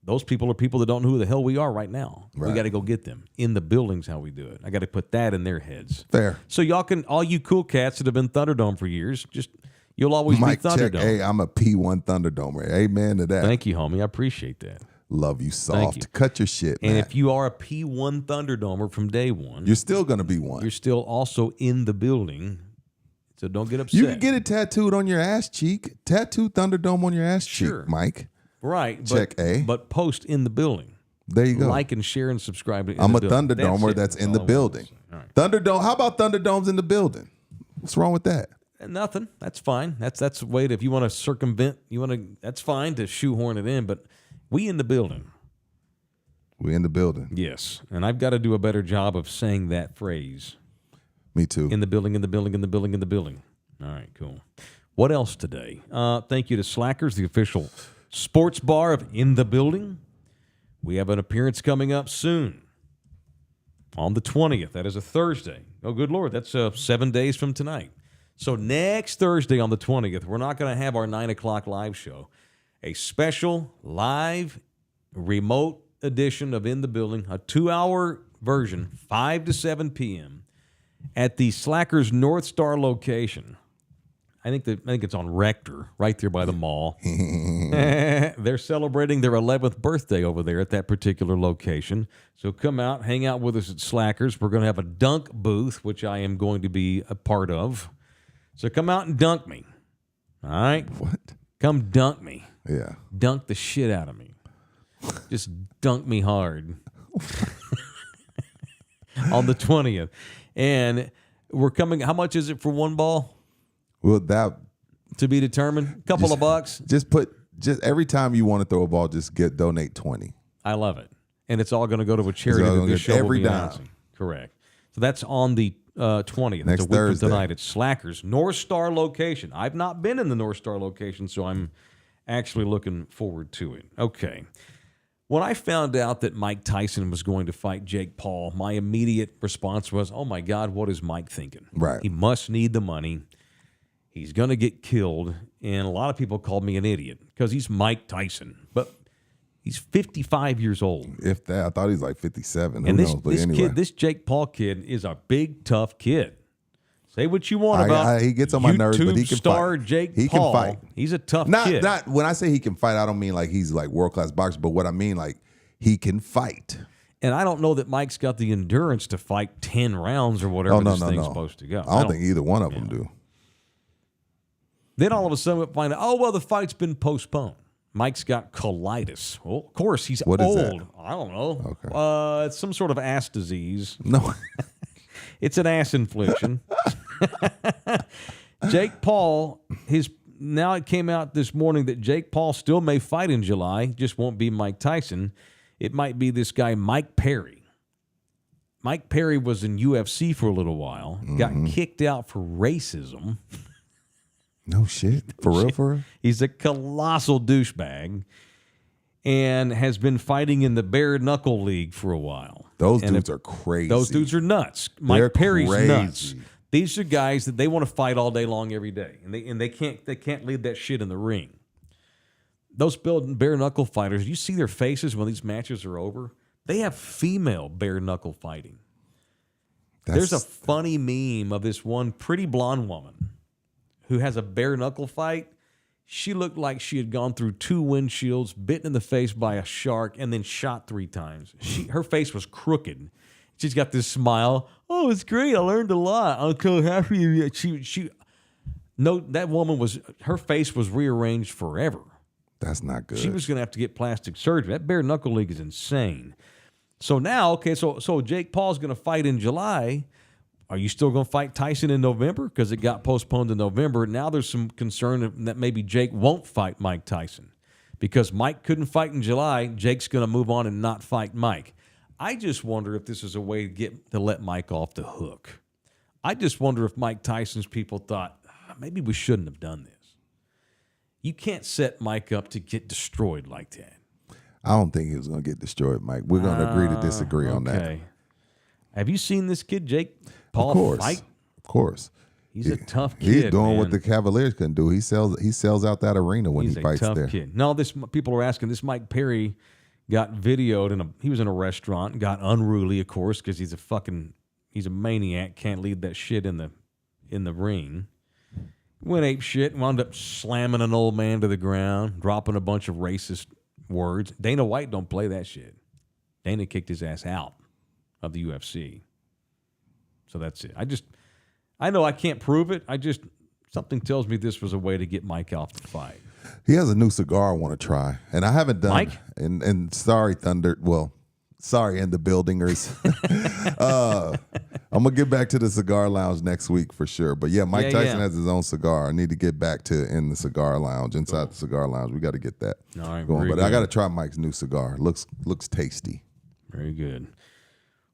Those people are people that don't know who the hell we are right now. Right. We got to go get them. In the Building's how we do it. I got to put that in their heads. Fair. So y'all can, all you cool cats that have been Thunderdome for years, just... You'll always Mike be Thunderdome. Check, hey, I'm a P1 Thunderdomer. Amen to that. Thank you, homie. I appreciate that. Love you soft. Thank you. Cut your shit, man. And if you are a P1 Thunderdomer from day one, you're still going to be one. You're still also in the building. So don't get upset. You can get it tattooed on your ass cheek. Tattoo Thunderdome on your ass cheek, Mike. Right. Check A. But post in the building. There you go. Like and share and subscribe. I'm a Thunderdomer that's in the building. Right. Thunderdome. How about Thunderdomes in the building? What's wrong with that? Nothing. That's fine. That's a way to, if you want to circumvent, that's fine to shoehorn it in, but we in the building. We in the building. Yes. And I've got to do a better job of saying that phrase. Me too. In the building, in the building, in the building, in the building. All right, cool. What else today? Thank you to Slackers, the official sports bar of In the Building. We have an appearance coming up soon. On the 20th. That is a Thursday. Oh, good Lord. That's 7 days from tonight. So next Thursday on the 20th, we're not going to have our 9 o'clock live show. A special live remote edition of In the Building, a 2-hour version, 5 to 7 p.m. at the Slackers North Star location. I think it's on Rector, right there by the mall. They're celebrating their 11th birthday over there at that particular location. So come out, hang out with us at Slackers. We're going to have a dunk booth, which I am going to be a part of. So come out and dunk me. All right? What? Come dunk me. Yeah. Dunk the shit out of me. Just dunk me hard. On the 20th. And we're coming, how much is it for one ball? Well, that... To be determined? Couple of bucks? Just every time you want to throw a ball, just donate 20. I love it. And it's all going to go to a charity that this show will be announcing. Correct. So that's on the 20th. Next Thursday. Thursday. Tonight at Slackers North Star location. I've not been in the North Star location, so I'm actually looking forward to it. Okay. When I found out that Mike Tyson was going to fight Jake Paul, my immediate response was, oh, my God, what is Mike thinking? Right. He must need the money. He's going to get killed. And a lot of people called me an idiot because he's Mike Tyson. But he's 55 years old. If that, I thought he was like 57. And Who knows? But this anyway. kid, this Jake Paul kid, is a big, tough kid. Say what you want about he gets on my nerves, but he can star fight. Jake He Paul. can fight. He's a tough Not kid. when I say he can fight, I don't mean like he's like world-class boxer, but what I mean like he can fight. And I don't know that Mike's got the endurance to fight 10 rounds or whatever this thing's supposed to go. I don't think either one of them do. Then all of a sudden we find out, oh, well, the fight's been postponed. Mike's got colitis. Well, of course, he's What is old. that? I don't know. Okay. It's some sort of ass disease. No. It's an ass infliction. Jake Paul, now it came out this morning that Jake Paul still may fight in July, just won't be Mike Tyson. It might be this guy, Mike Perry. Mike Perry was in UFC for a little while, got kicked out for racism. No shit. For real? He's a colossal douchebag and has been fighting in the bare knuckle league for a while. Those dudes are crazy. Those dudes are nuts. Mike They're Perry's crazy. nuts. These are guys that they want to fight all day long every day, and they can't leave that shit in the ring. Those bare knuckle fighters, you see their faces when these matches are over. They have female bare knuckle fighting. There's a funny meme of this one pretty blonde woman who has a bare knuckle fight. She looked like she had gone through 2 windshields, bitten in the face by a shark, and then shot 3 times. Her face was crooked. She's got this smile. Oh, it's great. I learned a lot. I'm so happy. That woman her face was rearranged forever. That's not good. She was going to have to get plastic surgery. That bare knuckle league is insane. So now, okay, so Jake Paul's going to fight in July. Are you still going to fight Tyson in November? Because it got postponed to November. Now there's some concern that maybe Jake won't fight Mike Tyson. Because Mike couldn't fight in July, Jake's going to move on and not fight Mike. I just wonder if this is a way to let Mike off the hook. I just wonder if Mike Tyson's people thought, maybe we shouldn't have done this. You can't set Mike up to get destroyed like that. I don't think he was going to get destroyed, Mike. We're going to agree to disagree on that. Have you seen this kid, Jake Paul, fight? Of course. He's a tough kid. He's doing man. what the Cavaliers couldn't do. He sells out that arena when He's he fights a tough there. kid. No, people are asking, this Mike Perry got videoed, he was in a restaurant, got unruly, of course, because he's a maniac, can't leave that shit in the ring. Went ape shit, wound up slamming an old man to the ground, dropping a bunch of racist words. Dana White don't play that shit. Dana kicked his ass out of the UFC. So that's it. I know I can't prove it. Something tells me this was a way to get Mike off the fight. He has a new cigar I want to try, and I haven't done. Mike? And sorry, Thunder. Well, sorry, and the Buildingers. I'm gonna get back to the cigar lounge next week for sure. But yeah, Mike Tyson has his own cigar. I need to get back to in the cigar lounge, inside the cigar lounge. We got to get that going. But I got to try Mike's new cigar. Looks tasty. Very good.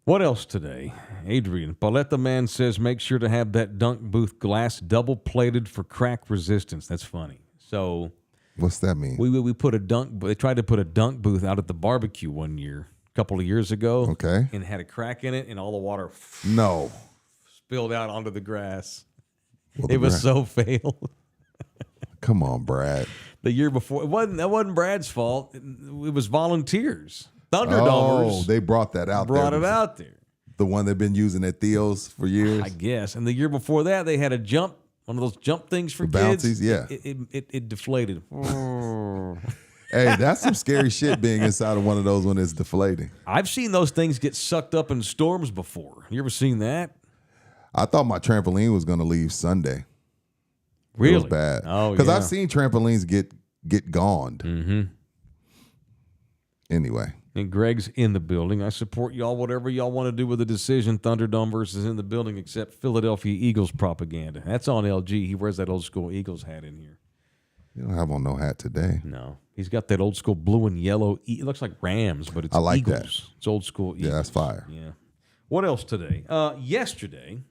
What else today? Adrian, Paulette the man says, make sure to have that dunk booth glass double plated for crack resistance. That's funny. So what's that mean? We put a dunk. They tried to put a dunk booth out at the barbecue one year, a couple of years ago. Okay. And it had a crack in it, and all the water spilled out onto the grass. Well, it was so failed. Come on, Brad. The year before, that wasn't Brad's fault. It was volunteers. Thunderdomers. Oh, they brought that out. Brought it out there. The one they've been using at Theo's for years. I guess. And the year before that, they had one of those jump things for kids. Bouncies, yeah. It deflated. Hey, that's some scary shit being inside of one of those when it's deflating. I've seen those things get sucked up in storms before. You ever seen that? I thought my trampoline was going to leave Sunday. Really? It was bad. Oh, because yeah. I've seen trampolines get goned. Mm-hmm. Anyway. And Greg's in the building. I support y'all, whatever y'all want to do with the decision. Thunderdome versus in the building, except Philadelphia Eagles propaganda. That's on LG. He wears that old school Eagles hat in here. You don't have on no hat today. No. He's got that old school blue and yellow. It looks like Rams, but it's I like Eagles. that. It's old school Eagles. Yeah, that's fire. Yeah. What else today? Yesterday,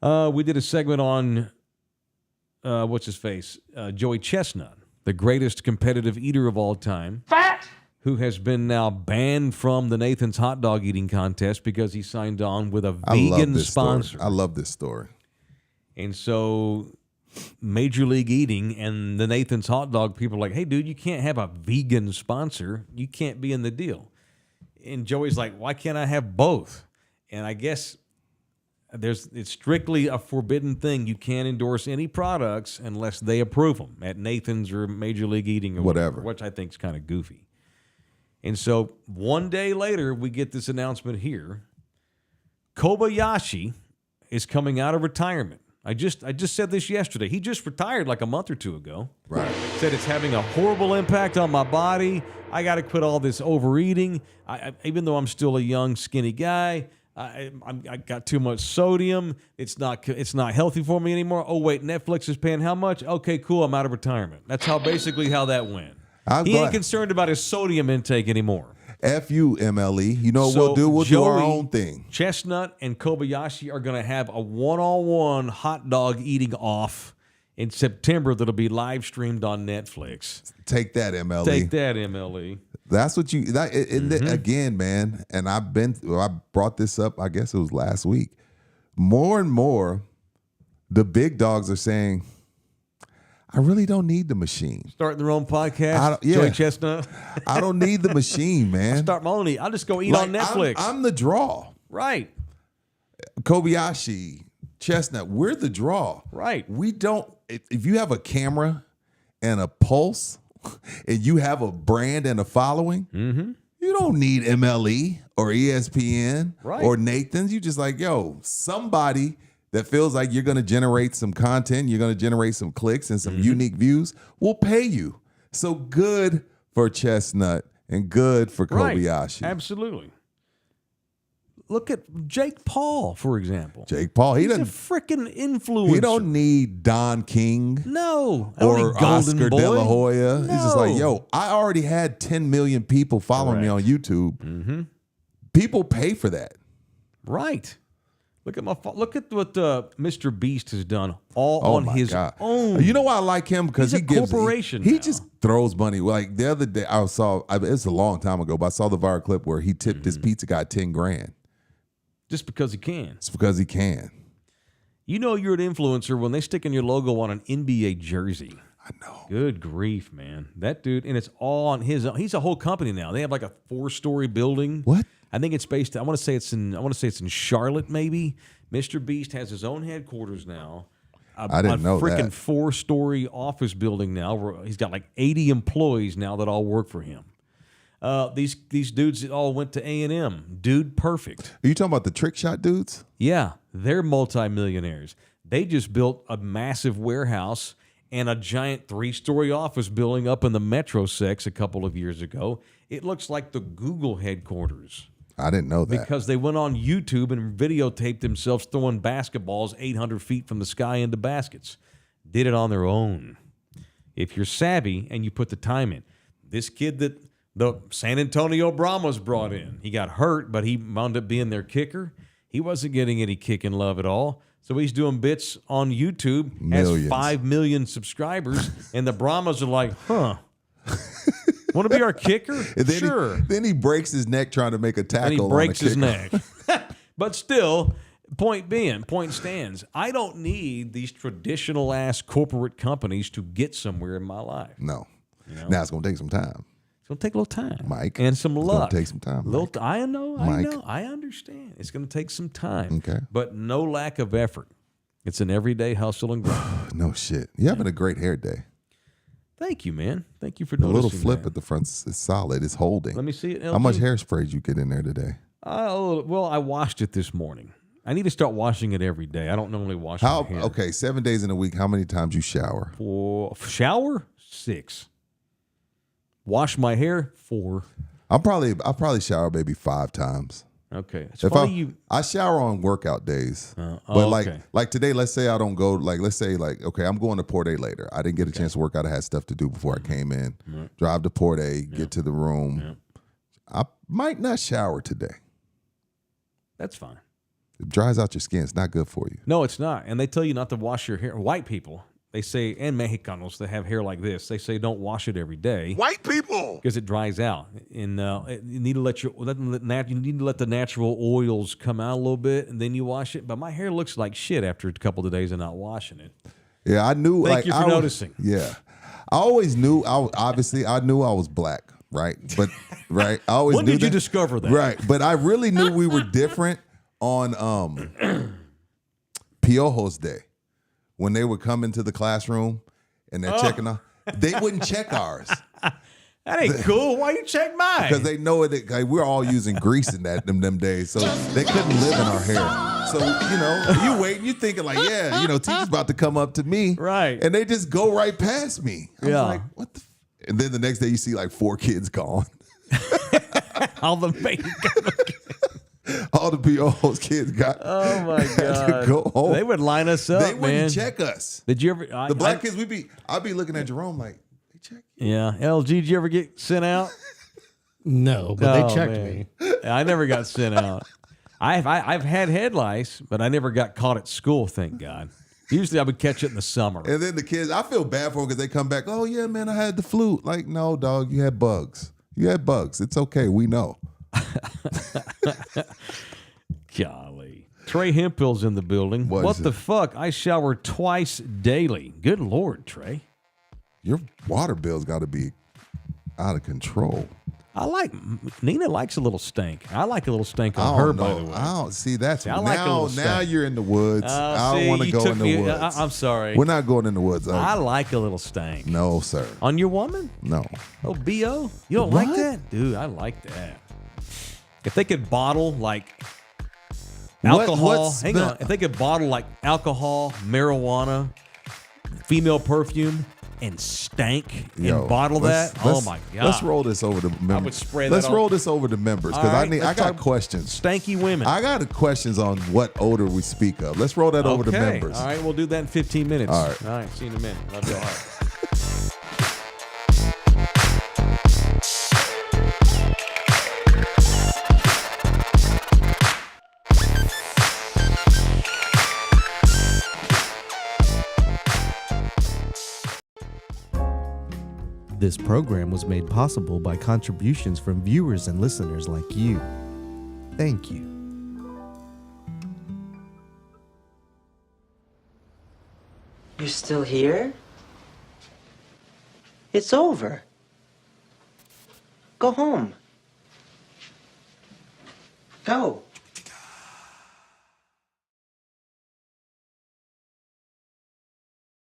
we did a segment on what's his face? Joey Chestnut, the greatest competitive eater of all time. Fat. Who has been now banned from the Nathan's hot dog eating contest because he signed on with a vegan sponsor. I love this story. And so Major League Eating and the Nathan's hot dog people are like, hey, dude, you can't have a vegan sponsor. You can't be in the deal. And Joey's like, why can't I have both? And I guess it's strictly a forbidden thing. You can't endorse any products unless they approve them at Nathan's or Major League Eating or whatever, which I think is kind of goofy. And so one day later, we get this announcement here. Kobayashi is coming out of retirement. I just said this yesterday. He just retired like a month or two ago. Right. Said it's having a horrible impact on my body. I got to quit all this overeating. Even though I'm still a young, skinny guy, I got too much sodium. It's not healthy for me anymore. Oh, wait, Netflix is paying how much? Okay, cool. I'm out of retirement. That's basically how that went. He ain't concerned about his sodium intake anymore. F you, MLE. You know what we'll do? We'll do our own thing. Chestnut and Kobayashi are going to have a one-on-one hot dog eating off in September that'll be live streamed on Netflix. Take that, MLE. Take that, MLE. That's what you again, man. And I brought this up, I guess it was last week. More and more, the big dogs are saying, I really don't need the machine. Starting their own podcast, Joey Chestnut. I don't need the machine, man. I'll start my own. I'll just go eat on Netflix. I'm the draw. Right. Kobayashi, Chestnut, we're the draw. Right. We don't, if you have a camera and a pulse and you have a brand and a following, you don't need MLE or ESPN or Nathan's. You just like, yo, somebody that feels like you're going to generate some content, you're going to generate some clicks and some unique views, will pay you. So good for Chestnut and good for Kobayashi. Absolutely. Look at Jake Paul, for example. Jake Paul, he's a freaking influencer. He don't need Don King. No. Or Oscar De La Hoya. No. He's just like, yo, I already had 10 million people following me on YouTube. People pay for that. Right. Look at what Mr. Beast has done on his own. You know why I like him? Because he gives corporation. He just throws money. Like the other day, it's a long time ago, but I saw the viral clip where he tipped his pizza guy $10,000. Just because he can. It's because he can. You know you're an influencer when they stick in your logo on an NBA jersey. I know. Good grief, man. That dude, and it's all on his own. He's a whole company now. They have like a 4-story building. What? I think it's based. I want to say it's in Charlotte, maybe. Mr. Beast has his own headquarters now. I didn't know that. A freaking 4-story office building now. Where he's got like 80 employees now that all work for him. These dudes all went to A&M. Dude, perfect. Are you talking about the trick shot dudes? Yeah, they're multimillionaires. They just built a massive warehouse and a giant 3-story office building up in the Metro Sex a couple of years ago. It looks like the Google headquarters. I didn't know that. Because they went on YouTube and videotaped themselves throwing basketballs 800 feet from the sky into baskets. Did it on their own. If you're savvy and you put the time in. This kid that the San Antonio Brahmas brought in, he got hurt, but he wound up being their kicker. He wasn't getting any kicking love at all. So he's doing bits on YouTube, has 5 million subscribers, and the Brahmas are like, huh. Want to be our kicker? Sure. Then he breaks his neck trying to make a tackle. And he breaks his neck. But still, point stands. I don't need these traditional-ass corporate companies to get somewhere in my life. No. You know? Now it's going to take some time. It's going to take a little time. Mike. And some luck. It's going to take some time. I know. I understand. It's going to take some time. Okay. But no lack of effort. It's an everyday hustle and grind. No shit. You're having a great hair day. Thank you, man. Thank you for the noticing. little flip at the front is solid. It's holding. Let me see it. How much hairspray did you get in there today? Well, I washed it this morning. I need to start washing it every day. I don't normally wash my hair. Okay, 7 days in a week. How many times you shower? Shower? 6. Wash my hair? 4. I'll probably shower maybe 5 times. Okay. It's funny I shower on workout days. But okay. like today, let's say I don't go, let's say okay, I'm going to Port A later. I didn't get a chance to work out. I had stuff to do before I came in. Drive to Port A, get to the room. I might not shower today. That's fine. It dries out your skin. It's not good for you. No, it's not. And they tell you not to wash your hair. White people, they say, and Mexicanos that have hair like this, they say don't wash it every day. White people. Because it dries out, and you need to let the natural oils come out a little bit, and then you wash it. But my hair looks like shit after a couple of days of not washing it. Yeah, I knew. Thank you for noticing. Yeah, I always knew. I knew I was black, right? But right, I always When knew did you that. discover that? Right, but I really knew we were different on Piojos Day when they would come into the classroom and they're checking out. They wouldn't check ours. That ain't cool. Why you check mine? Because they know it. Like, we're all using grease in them days, so they couldn't live in our hair. So you waiting, you thinking like, yeah, teacher's about to come up to me, right? And they just go right past me. I was like, what the? And then the next day you see like 4 kids gone. All the all the PO's kids got. Oh my god! To go home. They would line us up. They wouldn't man. check us. Did you ever? The black kids, I'd be looking at Jerome like, they check you. Yeah, LG, did you ever get sent out? No, but they checked me. I never got sent out. I've had head lice, but I never got caught at school. Thank God. Usually I would catch it in the summer. And then the kids, I feel bad for them because they come back. Oh yeah, man, I had the flu. Like, no, dog, you had bugs. You had bugs. It's okay. We know. Golly. Trey Hemphill's in the building. What the fuck? I shower twice daily. Good Lord, Trey. Your water bill's got to be out of control. Nina likes a little stank. I like a little stank on her, by the way. I don't see that's I like a little stank. Now you're in the woods. I don't want to go in the woods. I'm sorry. We're not going in the woods. I like a little stank. No, sir. On your woman? No. Oh, B.O.? You don't like that? Dude, I like that. If they could bottle like alcohol, hang on. If they could bottle like alcohol, marijuana, female perfume, and stank and bottle that, oh my God. Let's roll this over to members. I would spray that Let's roll this over to members because I got questions. Stanky women. I got questions on what odor we speak of. Let's roll that over to members. All right, we'll do that in 15 minutes. All right. All right, see you in a minute. Love you all. This program was made possible by contributions from viewers and listeners like you. Thank you. You're still here? It's over. Go home. Go.